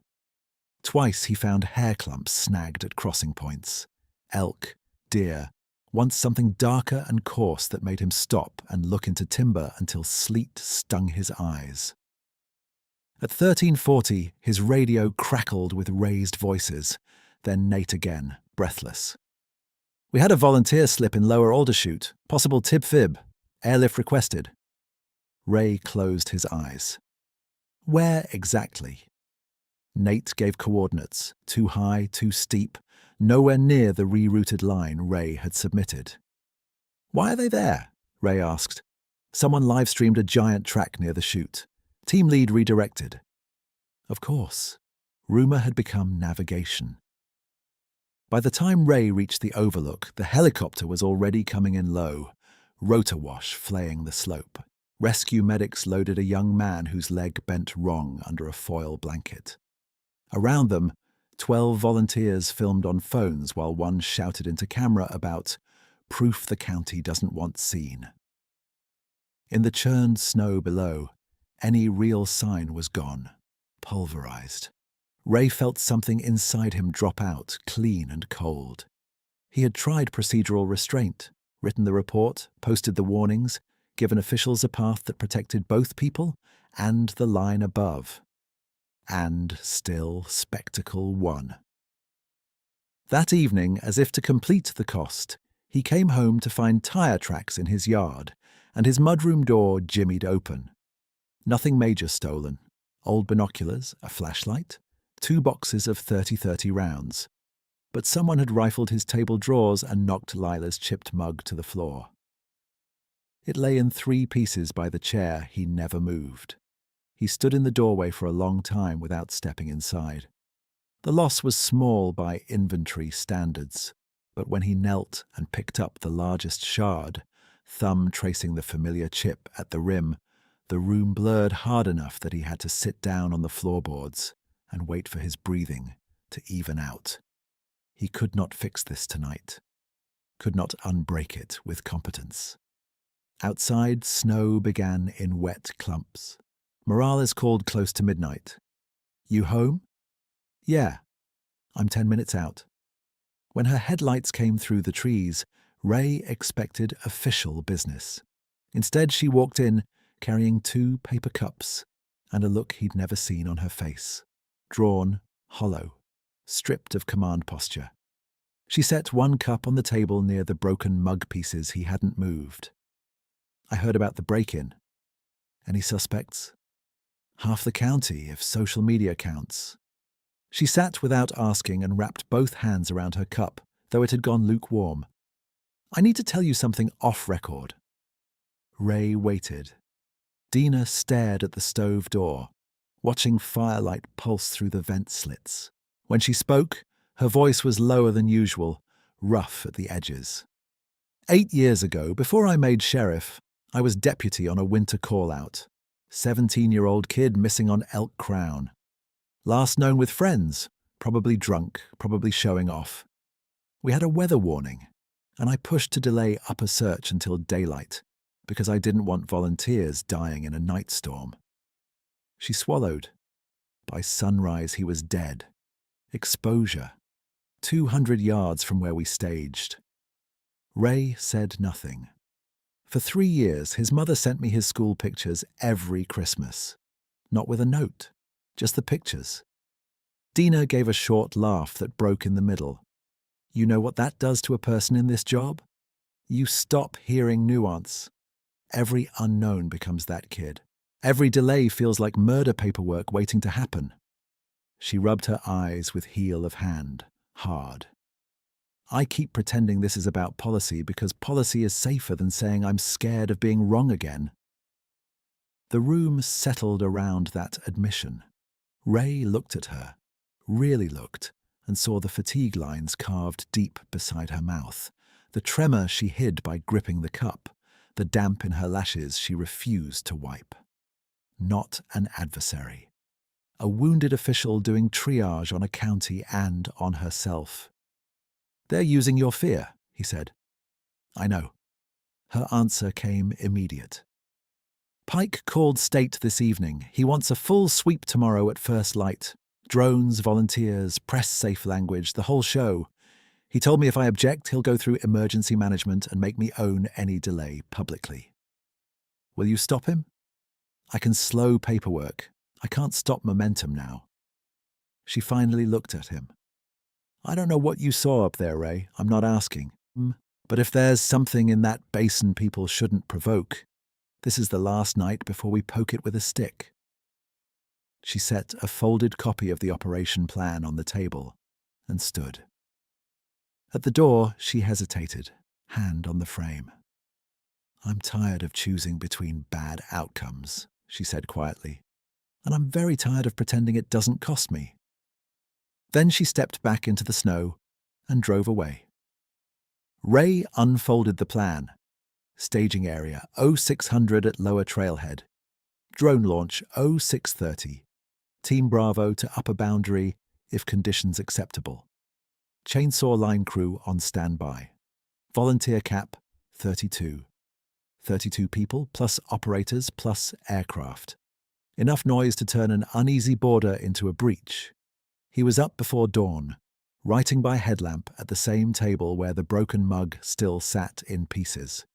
Twice he found hair clumps snagged at crossing points. Elk, deer, once something darker and coarse that made him stop and look into timber until sleet stung his eyes. At 13:40, his radio crackled with raised voices, then Nate again, breathless. We had a volunteer slip in Lower Aldershot, possible tib-fib, airlift requested. Ray closed his eyes. Where exactly? Nate gave coordinates, too high, too steep, nowhere near the rerouted line Ray had submitted. Why are they there? Ray asked. Someone live-streamed a giant track near the chute. Team lead redirected. Of course. Rumor had become navigation. By the time Ray reached the overlook, the helicopter was already coming in low, rotor wash flaying the slope. Rescue medics loaded a young man whose leg bent wrong under a foil blanket. Around them, 12 volunteers filmed on phones while one shouted into camera about proof the county doesn't want seen. In the churned snow below, any real sign was gone, pulverized. Ray felt something inside him drop out, clean and cold. He had tried procedural restraint, written the report, posted the warnings, given officials a path that protected both people and the line above. And still Spectacle won. That evening, as if to complete the cost, he came home to find tire tracks in his yard and his mudroom door jimmied open. Nothing major stolen. Old binoculars, a flashlight, 2 boxes of 30-30 rounds. But someone had rifled his table drawers and knocked Lila's chipped mug to the floor. It lay in 3 pieces by the chair he never moved. He stood in the doorway for a long time without stepping inside. The loss was small by inventory standards, but when he knelt and picked up the largest shard, thumb tracing the familiar chip at the rim, the room blurred hard enough that he had to sit down on the floorboards and wait for his breathing to even out. He could not fix this tonight, could not unbreak it with competence. Outside, snow began in wet clumps. Morales called close to midnight. "You home?" "Yeah, I'm 10 minutes out." When her headlights came through the trees, Ray expected official business. Instead, she walked in, carrying 2 paper cups and a look he'd never seen on her face. Drawn, hollow, stripped of command posture. She set 1 cup on the table near the broken mug pieces he hadn't moved. "I heard about the break-in. Any suspects?" "Half the county, if social media counts." She sat without asking and wrapped both hands around her cup, though it had gone lukewarm. "I need to tell you something off record." Ray waited. Dina stared at the stove door, watching firelight pulse through the vent slits. When she spoke, her voice was lower than usual, rough at the edges. 8 years ago, before I made sheriff, I was deputy on a winter call-out. 17-year-old kid missing on Elk Crown. Last known with friends, probably drunk, probably showing off. We had a weather warning, and I pushed to delay upper search until daylight, because I didn't want volunteers dying in a night storm. She swallowed. By sunrise he was dead. Exposure. 200 yards from where we staged. Ray said nothing. For 3 years, his mother sent me his school pictures every Christmas. Not with a note, just the pictures. Dina gave a short laugh that broke in the middle. "You know what that does to a person in this job? You stop hearing nuance. Every unknown becomes that kid. Every delay feels like murder paperwork waiting to happen." She rubbed her eyes with heel of hand, hard. "I keep pretending this is about policy because policy is safer than saying I'm scared of being wrong again." The room settled around that admission. Ray looked at her, really looked, and saw the fatigue lines carved deep beside her mouth, the tremor she hid by gripping the cup, the damp in her lashes she refused to wipe. Not an adversary. A wounded official doing triage on a county and on herself. "They're using your fear," he said. "I know." Her answer came immediate. "Pike called state this evening. He wants a full sweep tomorrow at first light. Drones, volunteers, press-safe language, the whole show. He told me if I object, he'll go through emergency management and make me own any delay publicly." "Will you stop him?" "I can slow paperwork. I can't stop momentum now." She finally looked at him. "I don't know what you saw up there, Ray. I'm not asking. But if there's something in that basin people shouldn't provoke, this is the last night before we poke it with a stick." She set a folded copy of the operation plan on the table and stood. At the door, she hesitated, hand on the frame. "I'm tired of choosing between bad outcomes," she said quietly. "And I'm very tired of pretending it doesn't cost me." Then she stepped back into the snow and drove away. Ray unfolded the plan. Staging area 0600 at lower trailhead. Drone launch 0630. Team Bravo to upper boundary if conditions acceptable. Chainsaw line crew on standby. Volunteer cap 32. 32 people plus operators plus aircraft. Enough noise to turn an uneasy border into a breach. He was up before dawn, writing by headlamp at the same table where the broken mug still sat in pieces.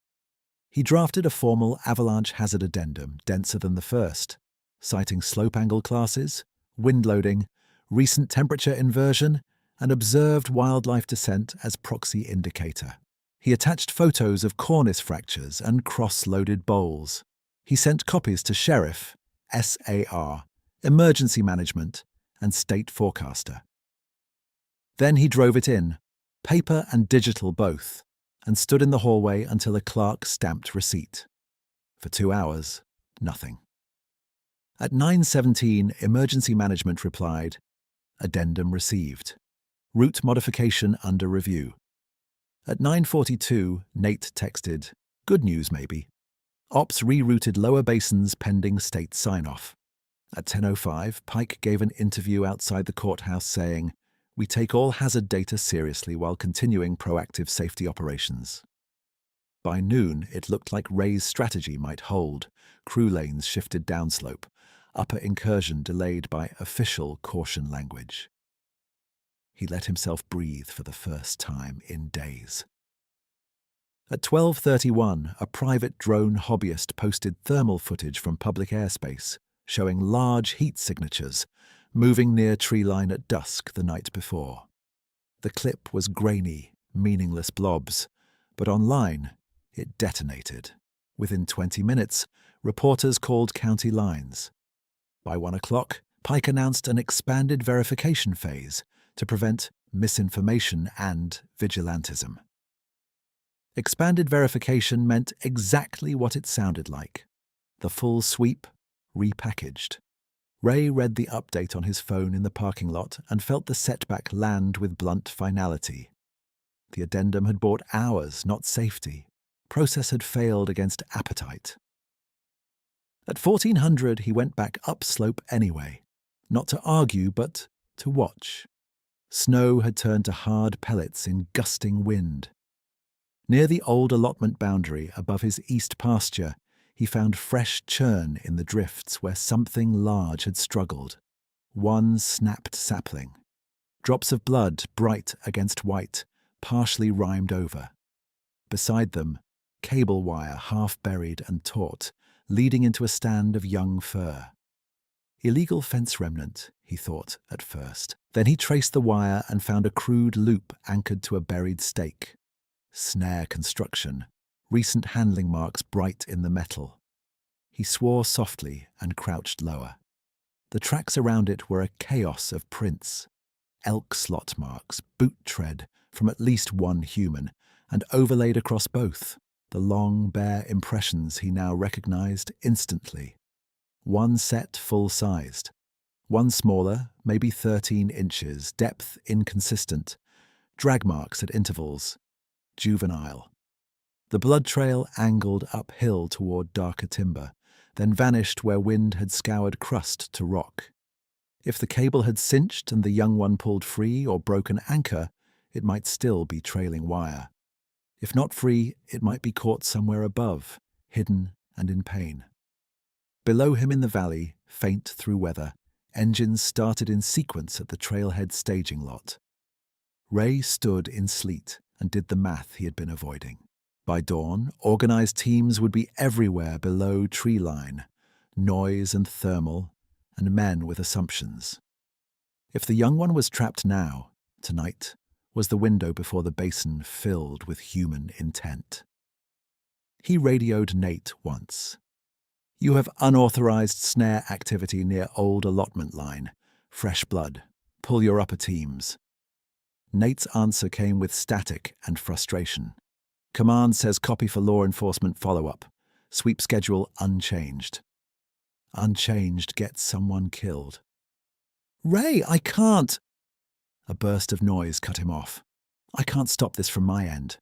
He drafted a formal avalanche hazard addendum denser than the first, citing slope angle classes, wind loading, recent temperature inversion, and observed wildlife descent as proxy indicator. He attached photos of cornice fractures and cross-loaded bowls. He sent copies to Sheriff, SAR, Emergency Management, and State Forecaster. Then he drove it in, paper and digital both, and stood in the hallway until a clerk stamped receipt. For 2 hours, nothing. At 9:17, Emergency Management replied, "Addendum received. Route modification under review." At 9:42, Nate texted, "Good news, maybe. Ops rerouted lower basins pending state sign-off." At 10:05, Pike gave an interview outside the courthouse saying, "We take all hazard data seriously while continuing proactive safety operations." By noon, it looked like Ray's strategy might hold. Crew lanes shifted downslope, upper incursion delayed by official caution language. He let himself breathe for the first time in days. At 12:31, a private drone hobbyist posted thermal footage from public airspace, showing large heat signatures moving near treeline at dusk the night before. The clip was grainy, meaningless blobs, but online it detonated. Within 20 minutes, reporters called county lines. By 1 o'clock, Pike announced an expanded verification phase to prevent misinformation and vigilantism. Expanded verification meant exactly what it sounded like: the full sweep, repackaged. Ray read the update on his phone in the parking lot and felt the setback land with blunt finality. The addendum had bought hours, not safety. Process had failed against appetite. At 1400, he went back upslope anyway, not to argue, but to watch. Snow had turned to hard pellets in gusting wind. Near the old allotment boundary above his east pasture, he found fresh churn in the drifts where something large had struggled. One snapped sapling. Drops of blood, bright against white, partially rimed over. Beside them, cable wire half buried and taut, leading into a stand of young fir. Illegal fence remnant, he thought at first. Then he traced the wire and found a crude loop anchored to a buried stake. Snare construction, recent handling marks bright in the metal. He swore softly and crouched lower. The tracks around it were a chaos of prints. Elk slot marks, boot tread from at least one human, and overlaid across both, the long, bare impressions he now recognized instantly. One set full-sized. One smaller, maybe 13 inches, depth inconsistent, drag marks at intervals. Juvenile. The blood trail angled uphill toward darker timber, then vanished where wind had scoured crust to rock. If the cable had cinched and the young one pulled free or broken anchor, it might still be trailing wire. If not free, it might be caught somewhere above, hidden and in pain. Below him in the valley, faint through weather, engines started in sequence at the trailhead staging lot. Ray stood in sleet and did the math he had been avoiding. By dawn, organized teams would be everywhere below tree line, noise and thermal, and men with assumptions. If the young one was trapped now, tonight was the window before the basin filled with human intent. He radioed Nate once. "You have unauthorized snare activity near old allotment line. Fresh blood. Pull your upper teams." Nate's answer came with static and frustration. "Command says copy for law enforcement follow-up. Sweep schedule unchanged." Unchanged gets someone killed. "Ray, I can't!" A burst of noise cut him off. "I can't stop this from my end."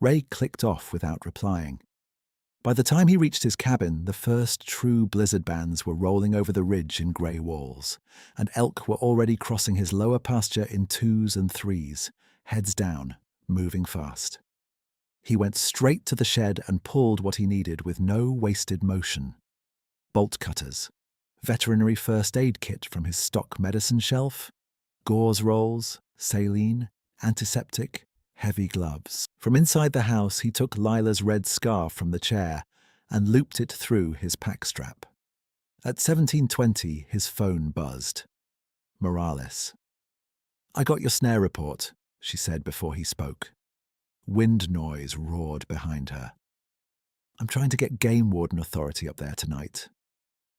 Ray clicked off without replying. By the time he reached his cabin, the first true blizzard bands were rolling over the ridge in grey walls, and elk were already crossing his lower pasture in 2s and 3s, heads down, moving fast. He went straight to the shed and pulled what he needed with no wasted motion. Bolt cutters, veterinary first aid kit from his stock medicine shelf, gauze rolls, saline, antiseptic, heavy gloves. From inside the house, he took Lila's red scarf from the chair and looped it through his pack strap. At 17:20, his phone buzzed. Morales. "I got your snare report," she said before he spoke. Wind noise roared behind her. "I'm trying to get Game Warden Authority up there tonight.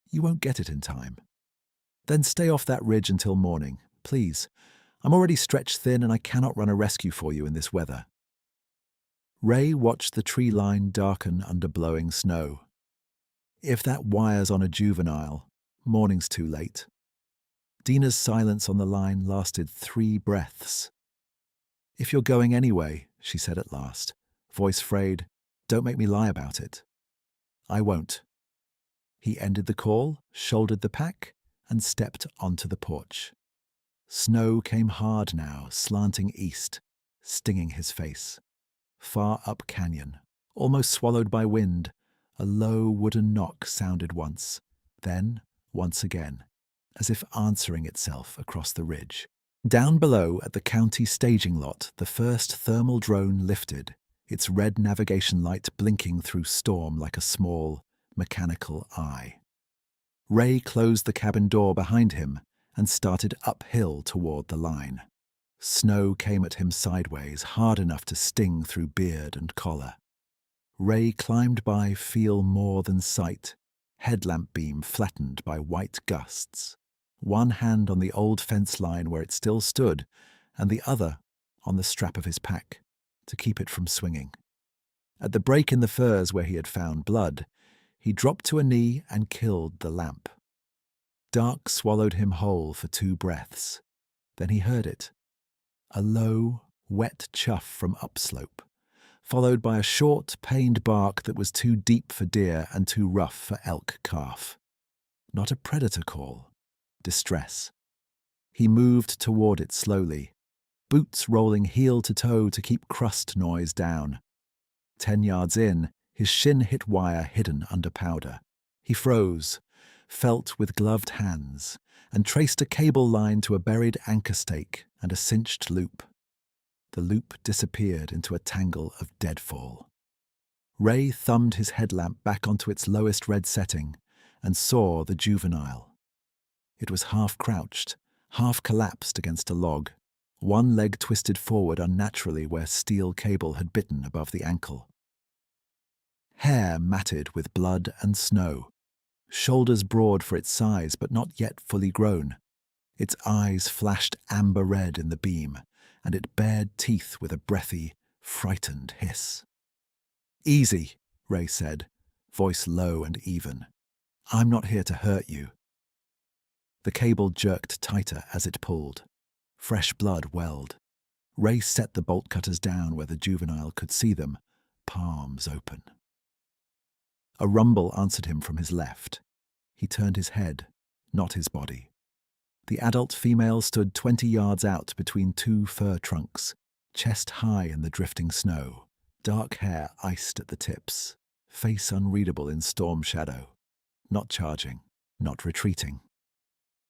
You won't get it in time. Then stay off that ridge until morning, please. I'm already stretched thin and I cannot run a rescue for you in this weather." Ray watched the tree line darken under blowing snow. If that wire's on a juvenile, morning's too late. Dina's silence on the line lasted 3 breaths. "If you're going anyway," she said at last, voice frayed, "don't make me lie about it." "I won't." He ended the call, shouldered the pack, and stepped onto the porch. Snow came hard now, slanting east, stinging his face. Far up canyon, almost swallowed by wind, a low wooden knock sounded once, then once again, as if answering itself across the ridge. Down below at the county staging lot, the first thermal drone lifted, its red navigation light blinking through storm like a small, mechanical eye. Ray closed the cabin door behind him and started uphill toward the line. Snow came at him sideways, hard enough to sting through beard and collar. Ray climbed by feel more than sight, headlamp beam flattened by white gusts. One hand on the old fence line where it still stood, and the other on the strap of his pack, to keep it from swinging. At the break in the firs where he had found blood, he dropped to a knee and killed the lamp. Dark swallowed him whole for 2 breaths. Then he heard it. A low, wet chuff from upslope, followed by a short, pained bark that was too deep for deer and too rough for elk calf. Not a predator call. Distress. He moved toward it slowly, boots rolling heel to toe to keep crust noise down. 10 yards in, his shin hit wire hidden under powder. He froze, felt with gloved hands, and traced a cable line to a buried anchor stake and a cinched loop. The loop disappeared into a tangle of deadfall. Ray thumbed his headlamp back onto its lowest red setting and saw the juvenile. It was half crouched, half collapsed against a log, one leg twisted forward unnaturally where steel cable had bitten above the ankle. Hair matted with blood and snow, shoulders broad for its size but not yet fully grown. Its eyes flashed amber red in the beam, and it bared teeth with a breathy, frightened hiss. "Easy," Ray said, voice low and even. "I'm not here to hurt you." The cable jerked tighter as it pulled. Fresh blood welled. Ray set the bolt cutters down where the juvenile could see them, palms open. A rumble answered him from his left. He turned his head, not his body. The adult female stood 20 yards out between 2 fir trunks, chest high in the drifting snow, dark hair iced at the tips, face unreadable in storm shadow. Not charging, not retreating.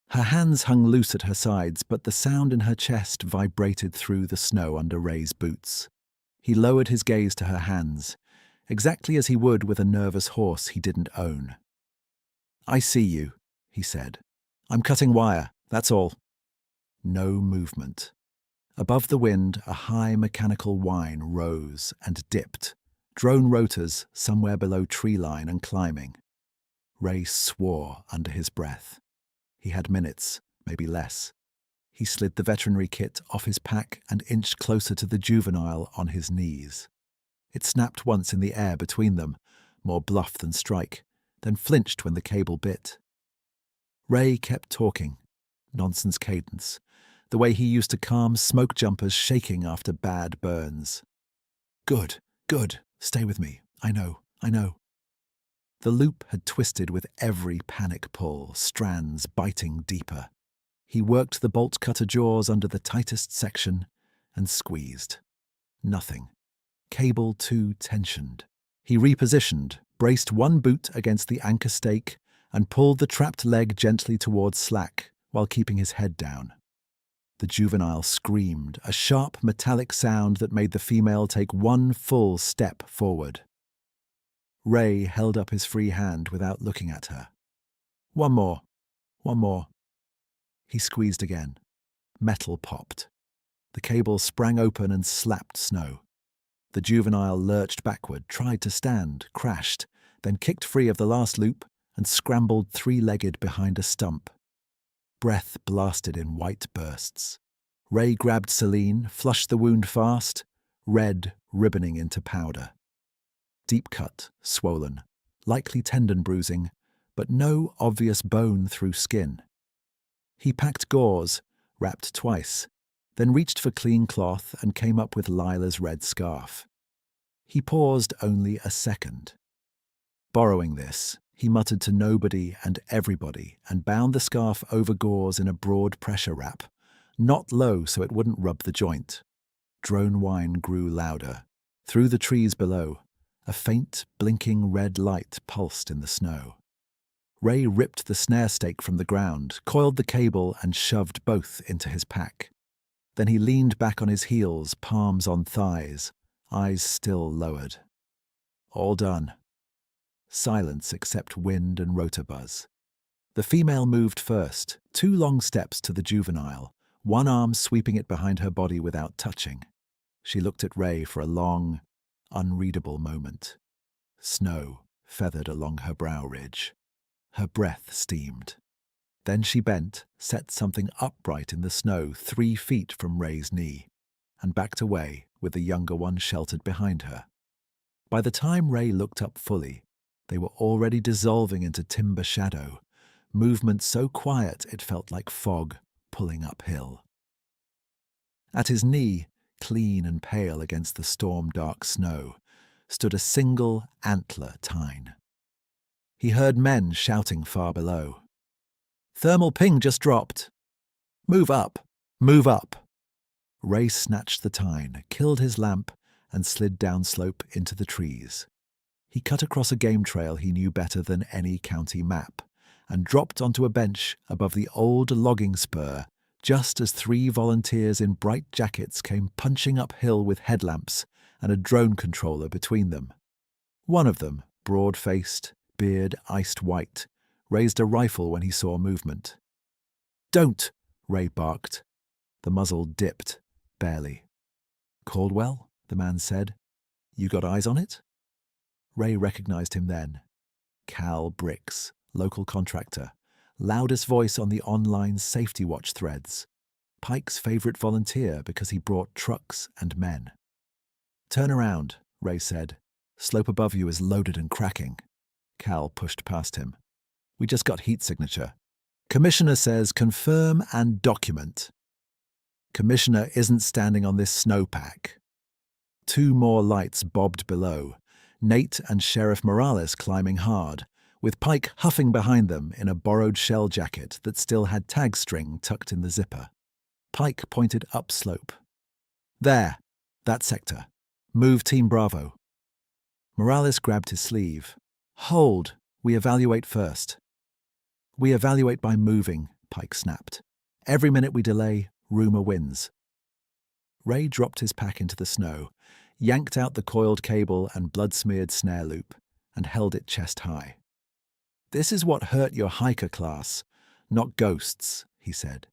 Her hands hung loose at her sides, but the sound in her chest vibrated through the snow under Ray's boots. He lowered his gaze to her hands, exactly as he would with a nervous horse he didn't own. "I see you," he said. "I'm cutting wire, that's all." No movement. Above the wind, a high mechanical whine rose and dipped, drone rotors somewhere below tree line and climbing. Ray swore under his breath. He had minutes, maybe less. He slid the veterinary kit off his pack and inched closer to the juvenile on his knees. It snapped once in the air between them, more bluff than strike, then flinched when the cable bit. Ray kept talking, nonsense cadence, the way he used to calm smoke jumpers shaking after bad burns. Good, stay with me. I know. The loop had twisted with every panic pull, strands biting deeper. He worked the bolt cutter jaws under the tightest section and squeezed. Nothing. Cable too tensioned. He repositioned, braced one boot against the anchor stake, and pulled the trapped leg gently towards slack while keeping his head down. The juvenile screamed, a sharp metallic sound that made the female take one full step forward. Ray held up his free hand without looking at her. One more. One more. He squeezed again. Metal popped. The cable sprang open and slapped snow. The juvenile lurched backward, tried to stand, crashed, then kicked free of the last loop and scrambled three-legged behind a stump. Breath blasted in white bursts. Ray grabbed Celine, flushed the wound fast, red ribboning into powder. Deep cut, swollen, likely tendon bruising, but no obvious bone through skin. He packed gauze, wrapped twice, then reached for clean cloth and came up with Lila's red scarf. He paused only a second. Borrowing this, he muttered to nobody and everybody and bound the scarf over gauze in a broad pressure wrap, not low so it wouldn't rub the joint. Drone whine grew louder. Through the trees below, a faint, blinking red light pulsed in the snow. Ray ripped the snare stake from the ground, coiled the cable and shoved both into his pack. Then he leaned back on his heels, palms on thighs, eyes still lowered. All done. Silence except wind and rotor buzz. The female moved first, 2 long steps to the juvenile, one arm sweeping it behind her body without touching. She looked at Ray for a long, unreadable moment. Snow feathered along her brow ridge. Her breath steamed. Then she bent, set something upright in the snow 3 feet from Ray's knee, and backed away with the younger one sheltered behind her. By the time Ray looked up fully, they were already dissolving into timber shadow, movement so quiet it felt like fog pulling uphill. At his knee, clean and pale against the storm-dark snow, stood a single antler tine. He heard men shouting far below. "Thermal ping just dropped. Move up, move up." Ray snatched the tine, killed his lamp, and slid downslope into the trees. He cut across a game trail he knew better than any county map, and dropped onto a bench above the old logging spur just as 3 volunteers in bright jackets came punching uphill with headlamps and a drone controller between them. One of them, broad-faced, beard iced white, raised a rifle when he saw movement. "Don't!" Ray barked. The muzzle dipped, barely. "Caldwell?" the man said. "You got eyes on it?" Ray recognized him then. Cal Bricks, local contractor, loudest voice on the online safety watch threads. Pike's favorite volunteer because he brought trucks and men. "Turn around," Ray said. "Slope above you is loaded and cracking." Cal pushed past him. "We just got heat signature. Commissioner says confirm and document." "Commissioner isn't standing on this snowpack." 2 more lights bobbed below, Nate and Sheriff Morales climbing hard, with Pike huffing behind them in a borrowed shell jacket that still had tag string tucked in the zipper. Pike pointed upslope. "There, that sector. Move Team Bravo." Morales grabbed his sleeve. "Hold, we evaluate first." "We evaluate by moving," Pike snapped. "Every minute we delay, rumor wins." Ray dropped his pack into the snow, yanked out the coiled cable and blood-smeared snare loop, and held it chest high. "This is what hurt your hiker class, not ghosts," he said.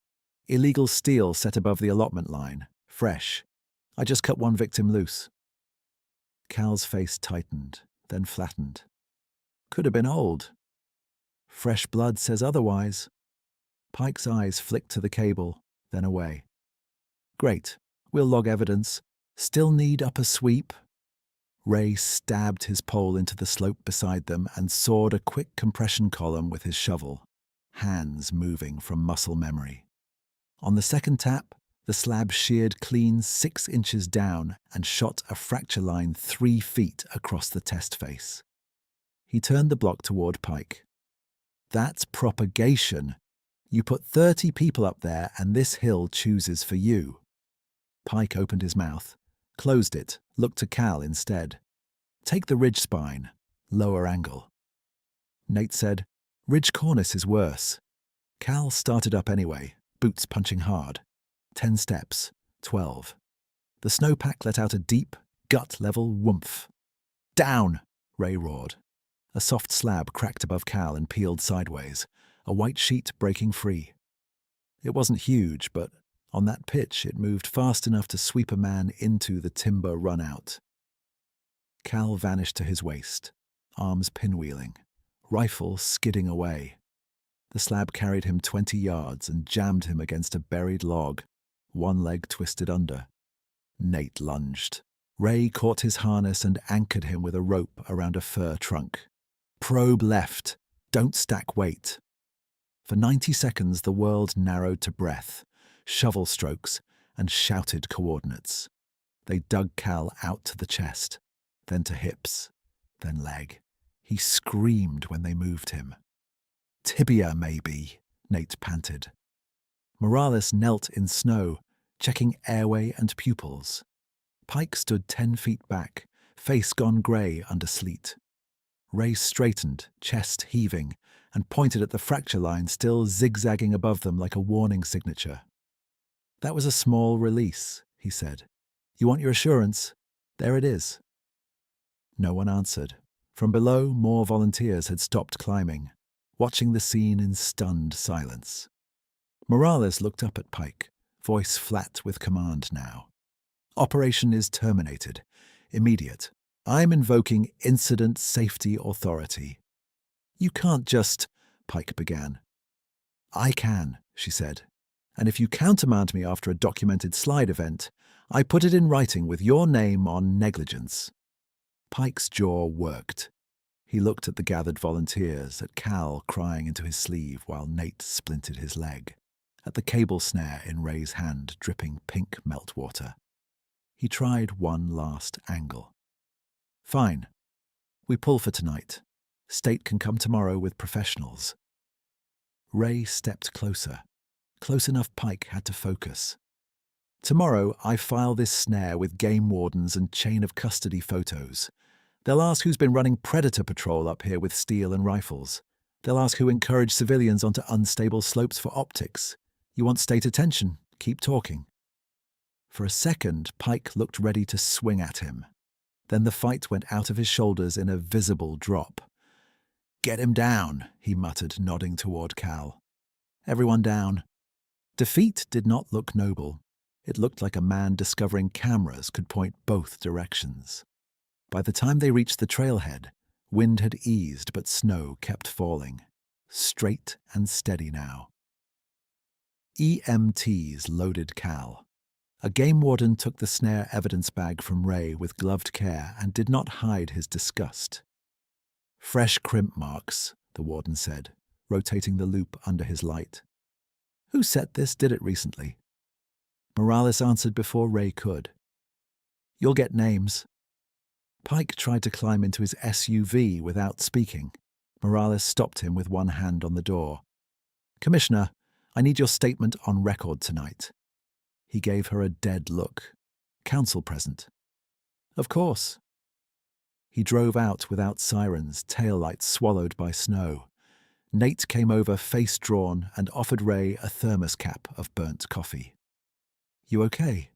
"Illegal steel set above the allotment line, fresh. I just cut 1 victim loose." Cal's face tightened, then flattened. "Could have been old." "Fresh blood says otherwise." Pike's eyes flicked to the cable, then away. "Great, we'll log evidence. Still need upper sweep?" Ray stabbed his pole into the slope beside them and sawed a quick compression column with his shovel, hands moving from muscle memory. On the second tap, the slab sheared clean 6 inches down and shot a fracture line 3 feet across the test face. He turned the block toward Pike. "That's propagation. You put 30 people up there and this hill chooses for you." Pike opened his mouth, closed it, looked to Cal instead. "Take the ridge spine, lower angle." Nate said, "Ridge cornice is worse." Cal started up anyway, boots punching hard. 10 steps, 12. The snowpack let out a deep, gut-level whoomph. "Down!" Ray roared. A soft slab cracked above Cal and peeled sideways. a white sheet breaking free. It wasn't huge, but on that pitch it moved fast enough to sweep a man into the timber runout. Cal vanished to his waist, arms pinwheeling, rifle skidding away. The slab carried him 20 yards and jammed him against a buried log, one leg twisted under. Nate lunged. Ray caught his harness and anchored him with a rope around a fir trunk. Probe left. Don't stack weight. For 90 seconds the world narrowed to breath, shovel strokes, and shouted coordinates. They dug Cal out to the chest, then to hips, then leg. He screamed when they moved him. Tibia, maybe, Nate panted. Morales knelt in snow, checking airway and pupils. Pike stood 10 feet back, face gone grey under sleet. Ray straightened, chest heaving, and pointed at the fracture line still zigzagging above them like a warning signature. "That was a small release," he said. "You want your assurance? There it is." No one answered. From below, more volunteers had stopped climbing, watching the scene in stunned silence. Morales looked up at Pike, voice flat with command now. "Operation is terminated. Immediate. I'm invoking Incident Safety Authority." "You can't just—" Pike began. "I can," she said. "And if you countermand me after a documented slide event, I put it in writing with your name on negligence." Pike's jaw worked. He looked at the gathered volunteers, at Cal crying into his sleeve while Nate splinted his leg, at the cable snare in Ray's hand dripping pink meltwater. He tried one last angle. "Fine. We pull for tonight. State can come tomorrow with professionals." Ray stepped closer, close enough Pike had to focus. "Tomorrow I file this snare with game wardens and chain of custody photos. They'll ask who's been running predator patrol up here with steel and rifles. They'll ask who encouraged civilians onto unstable slopes for optics. You want state attention? Keep talking." For a second, Pike looked ready to swing at him. Then the fight went out of his shoulders in a visible drop. "Get him down," he muttered, nodding toward Cal. Everyone down. Defeat did not look noble. It looked like a man discovering cameras could point both directions. By the time they reached the trailhead, wind had eased but snow kept falling. Straight and steady now. EMTs loaded Cal. A game warden took the snare evidence bag from Ray with gloved care and did not hide his disgust. "Fresh crimp marks," the warden said, rotating the loop under his light. "Who set this? Did it recently?" Morales answered before Ray could. "You'll get names." Pike tried to climb into his SUV without speaking. Morales stopped him with one hand on the door. "Commissioner, I need your statement on record tonight." He gave her a dead look. "Counsel present." "Of course." He drove out without sirens, taillights swallowed by snow. Nate came over face drawn and offered Ray a thermos cap of burnt coffee. "You okay?"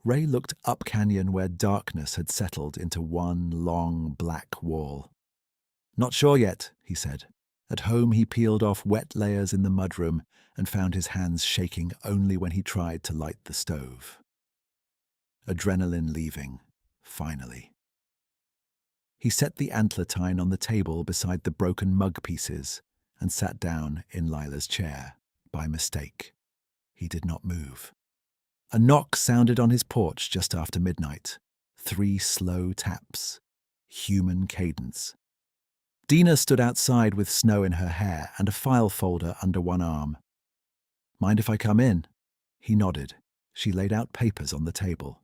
Ray looked up canyon where darkness had settled into one long black wall. "Not sure yet," he said. At home he peeled off wet layers in the mudroom and found his hands shaking only when he tried to light the stove. Adrenaline leaving, finally. He set the antler tine on the table beside the broken mug pieces and sat down in Lila's chair, by mistake. He did not move. A knock sounded on his porch just after midnight. 3 slow taps. Human cadence. Dina stood outside with snow in her hair and a file folder under one arm. "Mind if I come in?" He nodded. She laid out papers on the table.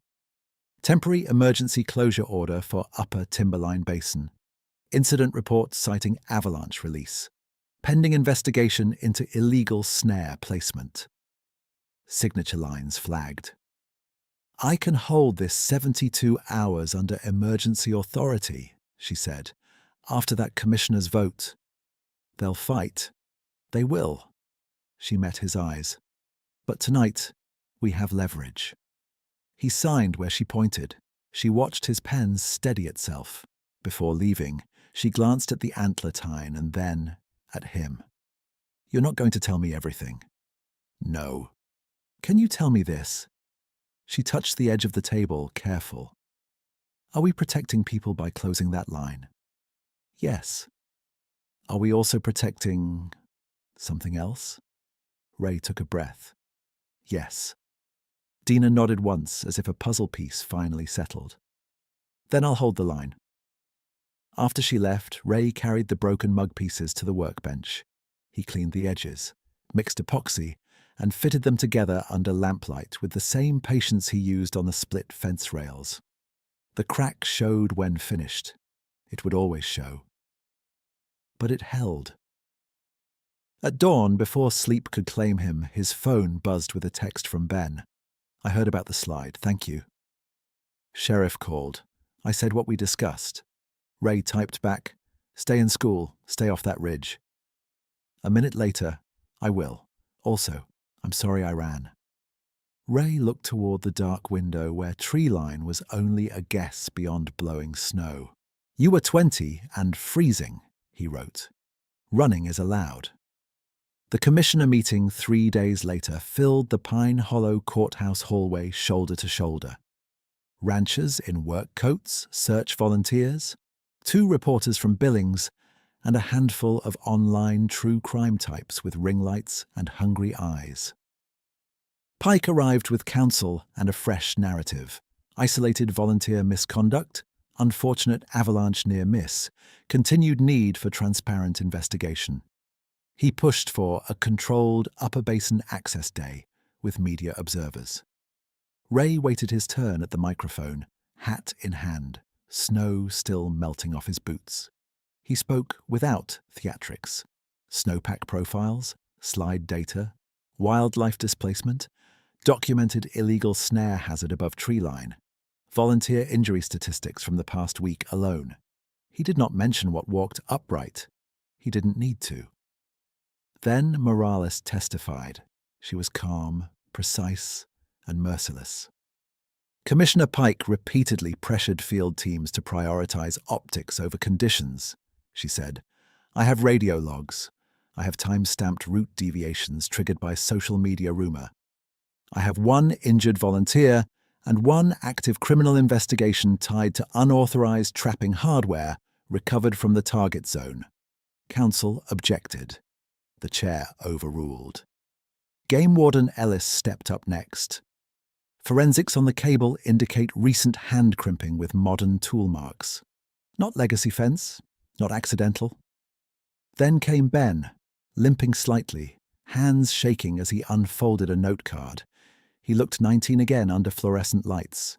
Temporary emergency closure order for Upper Timberline Basin. Incident report citing avalanche release. Pending investigation into illegal snare placement. Signature lines flagged. "I can hold this 72 hours under emergency authority," she said, "after that commissioner's vote. They'll fight. They will." She met his eyes. "But tonight, we have leverage." He signed where she pointed. She watched his pen steady itself. Before leaving, she glanced at the antler tine and then at him. You're not going to tell me everything. No. Can you tell me this? She touched the edge of the table, careful. Are we protecting people by closing that line? Yes. Are we also protecting something else? Ray took a breath. Yes. Dina nodded once, as if a puzzle piece finally settled. Then I'll hold the line. After she left, Ray carried the broken mug pieces to the workbench. He cleaned the edges, mixed epoxy, and fitted them together under lamplight with the same patience he used on the split fence rails. The crack showed when finished. It would always show. But it held. At dawn, before sleep could claim him, his phone buzzed with a text from Ben. I heard about the slide, thank you. Sheriff called. I said what we discussed. Ray typed back, stay in school, stay off that ridge. A minute later, I will. Also, I'm sorry I ran. Ray looked toward the dark window where tree line was only a guess beyond blowing snow. You were 20 and freezing, he wrote. Running is allowed. The commissioner meeting 3 days later filled the Pine Hollow courthouse hallway shoulder to shoulder. Ranchers in work coats, search volunteers, 2 reporters from Billings, and a handful of online true crime types with ring lights and hungry eyes. Pike arrived with counsel and a fresh narrative. Isolated volunteer misconduct, unfortunate avalanche near miss, continued need for transparent investigation. He pushed for a controlled Upper Basin Access Day with media observers. Ray waited his turn at the microphone, hat in hand, snow still melting off his boots. He spoke without theatrics. Snowpack profiles, slide data, wildlife displacement, documented illegal snare hazard above tree line, volunteer injury statistics from the past week alone. He did not mention what walked upright. He didn't need to. Then Morales testified. She was calm, precise, and merciless. Commissioner Pike repeatedly pressured field teams to prioritize optics over conditions, she said. I have radio logs. I have time-stamped route deviations triggered by social media rumor. I have 1 injured volunteer and 1 active criminal investigation tied to unauthorized trapping hardware recovered from the target zone. Counsel objected. The chair overruled. Game Warden Ellis stepped up next. Forensics on the cable indicate recent hand crimping with modern tool marks. Not legacy fence, not accidental. Then came Ben, limping slightly, hands shaking as he unfolded a note card. He looked 19 again under fluorescent lights.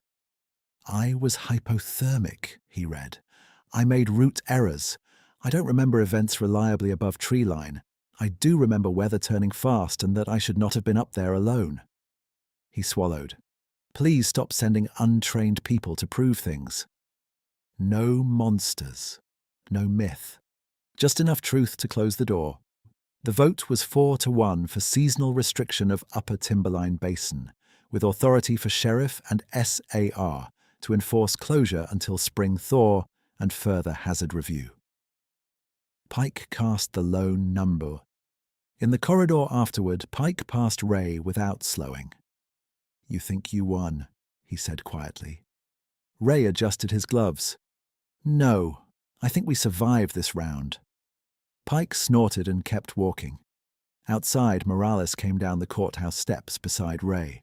I was hypothermic, he read. I made route errors. I don't remember events reliably above tree line. I do remember weather turning fast and that I should not have been up there alone. He swallowed. Please stop sending untrained people to prove things. No monsters. No myth. Just enough truth to close the door. The vote was 4-1 for seasonal restriction of Upper Timberline Basin, with authority for Sheriff and SAR to enforce closure until spring thaw and further hazard review. Pike cast the lone number. In the corridor afterward, Pike passed Ray without slowing. You think you won, he said quietly. Ray adjusted his gloves. No, I think we survived this round. Pike snorted and kept walking. Outside, Morales came down the courthouse steps beside Ray.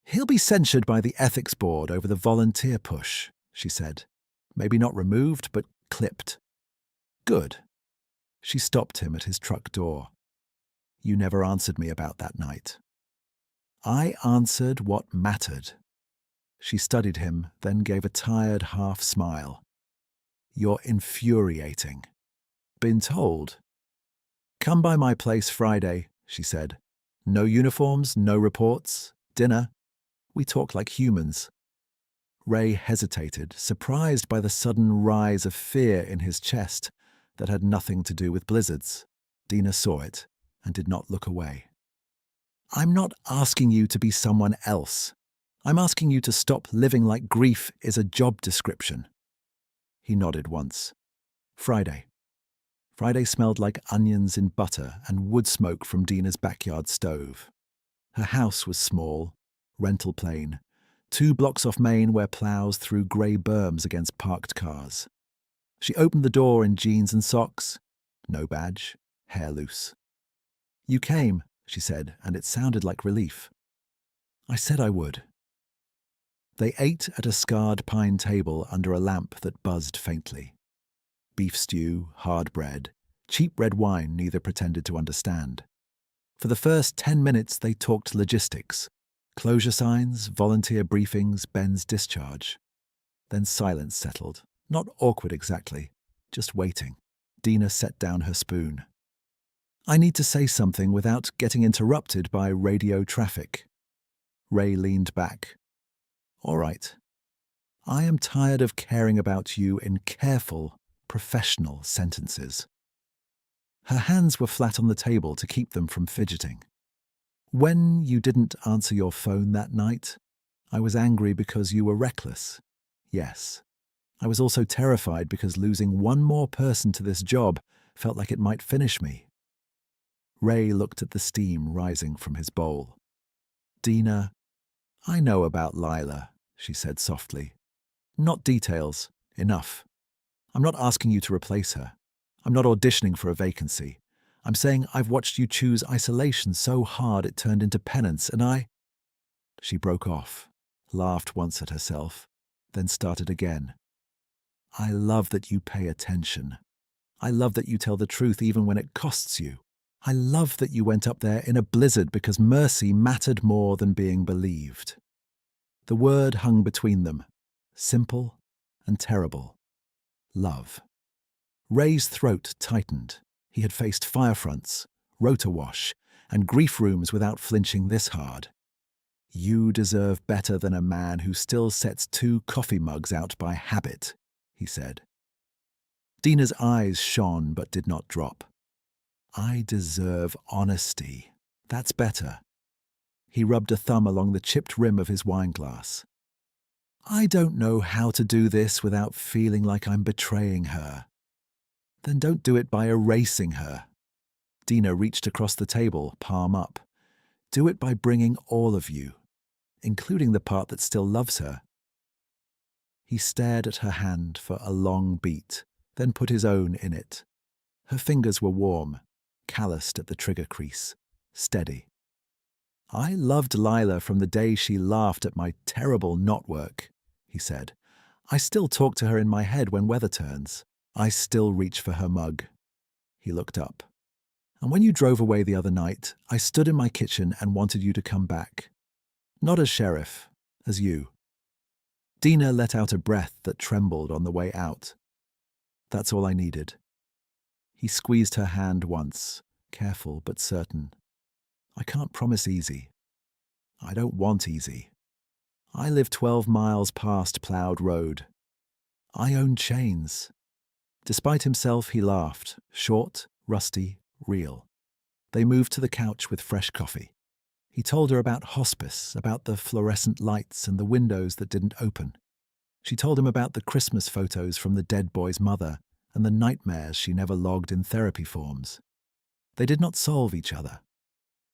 He'll be censured by the ethics board over the volunteer push, she said. Maybe not removed, but clipped. Good. She stopped him at his truck door. You never answered me about that night. I answered what mattered. She studied him, then gave a tired half smile. You're infuriating. Been told. Come by my place Friday, she said. No uniforms, no reports, dinner. We talk like humans. Ray hesitated, surprised by the sudden rise of fear in his chest that had nothing to do with blizzards. Dina saw it and did not look away. I'm not asking you to be someone else. I'm asking you to stop living like grief is a job description. He nodded once. Friday. Friday smelled like onions in butter and wood smoke from Dina's backyard stove. Her house was small, rental plain, 2 blocks off Main where plows threw grey berms against parked cars. She opened the door in jeans and socks. No badge, hair loose. "You came," she said, and it sounded like relief. "I said I would." They ate at a scarred pine table under a lamp that buzzed faintly. Beef stew, hard bread, cheap red wine neither pretended to understand. For the first 10 minutes they talked logistics. Closure signs, volunteer briefings, Ben's discharge. Then silence settled. Not awkward exactly, just waiting. Dina set down her spoon. "I need to say something without getting interrupted by radio traffic." Ray leaned back. "All right. I am tired of caring about you in careful, professional sentences." Her hands were flat on the table to keep them from fidgeting. "When you didn't answer your phone that night, I was angry because you were reckless. Yes. I was also terrified because losing one more person to this job felt like it might finish me." Ray looked at the steam rising from his bowl. "Dina, I know about Lila," she said softly. "Not details. Enough. I'm not asking you to replace her. I'm not auditioning for a vacancy. I'm saying I've watched you choose isolation so hard it turned into penance, and I—" She broke off, laughed once at herself, then started again. "I love that you pay attention. I love that you tell the truth even when it costs you. I love that you went up there in a blizzard because mercy mattered more than being believed." The word hung between them, simple and terrible. Love. Ray's throat tightened. He had faced firefronts, rotor wash, and grief rooms without flinching this hard. "You deserve better than a man who still sets 2 coffee mugs out by habit," he said. Dina's eyes shone but did not drop. "I deserve honesty. That's better." He rubbed a thumb along the chipped rim of his wineglass. "I don't know how to do this without feeling like I'm betraying her." "Then don't do it by erasing her." Dina reached across the table, palm up. "Do it by bringing all of you, including the part that still loves her." He stared at her hand for a long beat, then put his own in it. Her fingers were warm, calloused at the trigger crease, steady. "I loved Lila from the day she laughed at my terrible knot work," he said. "I still talk to her in my head when weather turns. I still reach for her mug." He looked up. "And when you drove away the other night, I stood in my kitchen and wanted you to come back. Not as sheriff, as you." Dina let out a breath that trembled on the way out. "That's all I needed." He squeezed her hand once, careful but certain. "I can't promise easy. I don't want easy. I live 12 miles past plowed road. I own chains." Despite himself, he laughed, short, rusty, real. They moved to the couch with fresh coffee. He told her about hospice, about the fluorescent lights and the windows that didn't open. She told him about the Christmas photos from the dead boy's mother and the nightmares she never logged in therapy forms. They did not solve each other.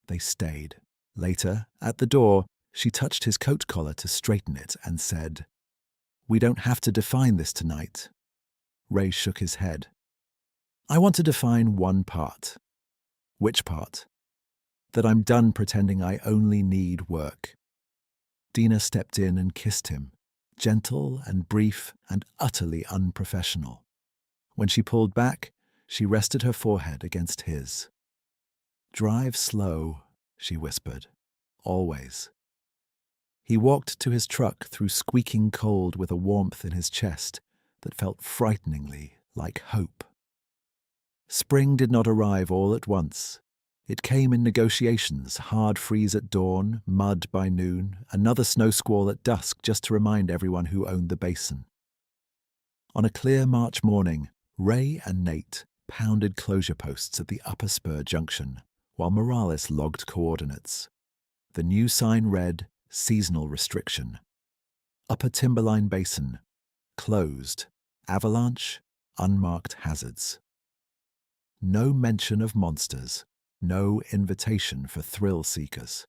They stayed. Later, at the door, she touched his coat collar to straighten it and said, "We don't have to define this tonight." Ray shook his head. "I want to define one part." "Which part?" "That I'm done pretending I only need work." Dina stepped in and kissed him, gentle and brief and utterly unprofessional. When she pulled back, she rested her forehead against his. "Drive slow," she whispered. "Always." He walked to his truck through squeaking cold with a warmth in his chest that felt frighteningly like hope. Spring did not arrive all at once. It came in negotiations, hard freeze at dawn, mud by noon, another snow squall at dusk just to remind everyone who owned the basin. On a clear March morning, Ray and Nate pounded closure posts at the Upper Spur Junction, while Morales logged coordinates. The new sign read, "Seasonal Restriction." Upper Timberline Basin, closed, avalanche, unmarked hazards. No mention of monsters. No invitation for thrill seekers.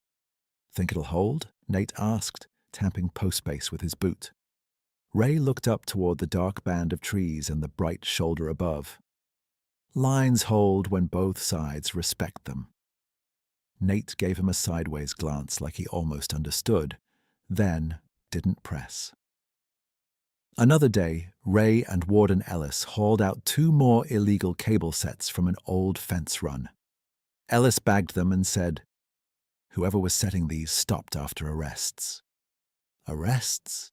Think it'll hold? Nate asked, tamping post base with his boot. Ray looked up toward the dark band of trees and the bright shoulder above. Lines hold when both sides respect them. Nate gave him a sideways glance like he almost understood, then didn't press. Another day, Ray and Warden Ellis hauled out 2 more illegal cable sets from an old fence run. Ellis bagged them and said, "Whoever was setting these stopped after arrests." Arrests?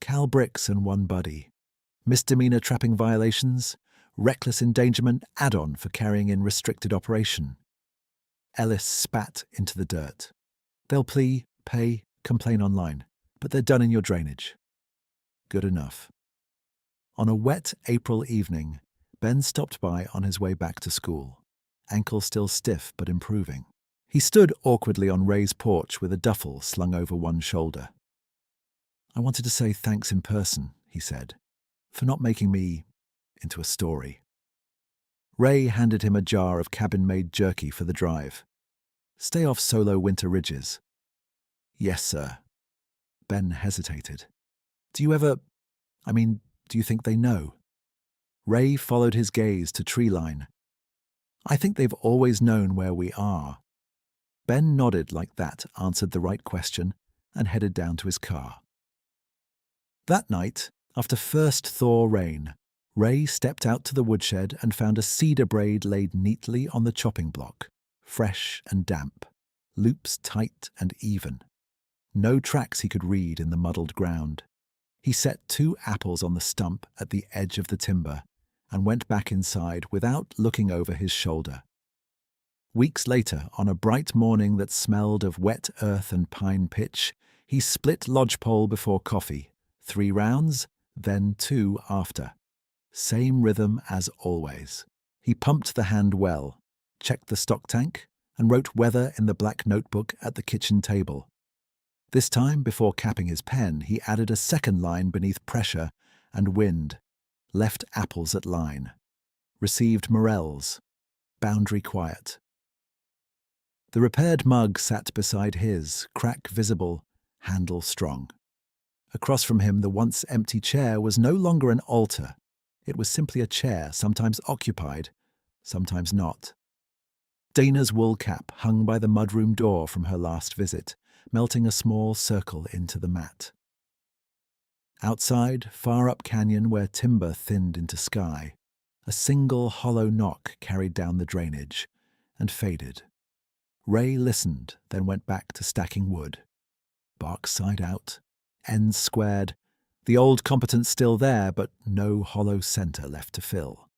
Cal Bricks and 1 buddy. Misdemeanor trapping violations, reckless endangerment add-on for carrying in restricted operation. Ellis spat into the dirt. "They'll plea, pay, complain online, but they're done in your drainage." Good enough. On a wet April evening, Ben stopped by on his way back to school, ankle still stiff but improving. He stood awkwardly on Ray's porch with a duffel slung over one shoulder. "I wanted to say thanks in person," he said, "for not making me into a story." Ray handed him a jar of cabin-made jerky for the drive. "Stay off solo winter ridges." "Yes, sir." Ben hesitated. Do you think they know?" Ray followed his gaze to tree line. "I think they've always known where we are." Ben nodded like that answered the right question and headed down to his car. That night, after first thaw rain, Ray stepped out to the woodshed and found a cedar braid laid neatly on the chopping block, fresh and damp, loops tight and even. No tracks he could read in the muddled ground. He set 2 apples on the stump at the edge of the timber and went back inside without looking over his shoulder. Weeks later, on a bright morning that smelled of wet earth and pine pitch, he split lodgepole before coffee, 3 rounds, then 2 after. Same rhythm as always. He pumped the hand well, checked the stock tank, and wrote weather in the black notebook at the kitchen table. This time, before capping his pen, he added a second line beneath pressure and wind. Left apples at line. Received morels. Boundary quiet. The repaired mug sat beside his, crack visible, handle strong. Across from him, the once empty chair was no longer an altar. It was simply a chair, sometimes occupied, sometimes not. Dana's wool cap hung by the mudroom door from her last visit, melting a small circle into the mat. Outside, far up canyon where timber thinned into sky, a single hollow knock carried down the drainage and faded. Ray listened, then went back to stacking wood. Bark side out, ends squared, the old competence still there, but no hollow center left to fill.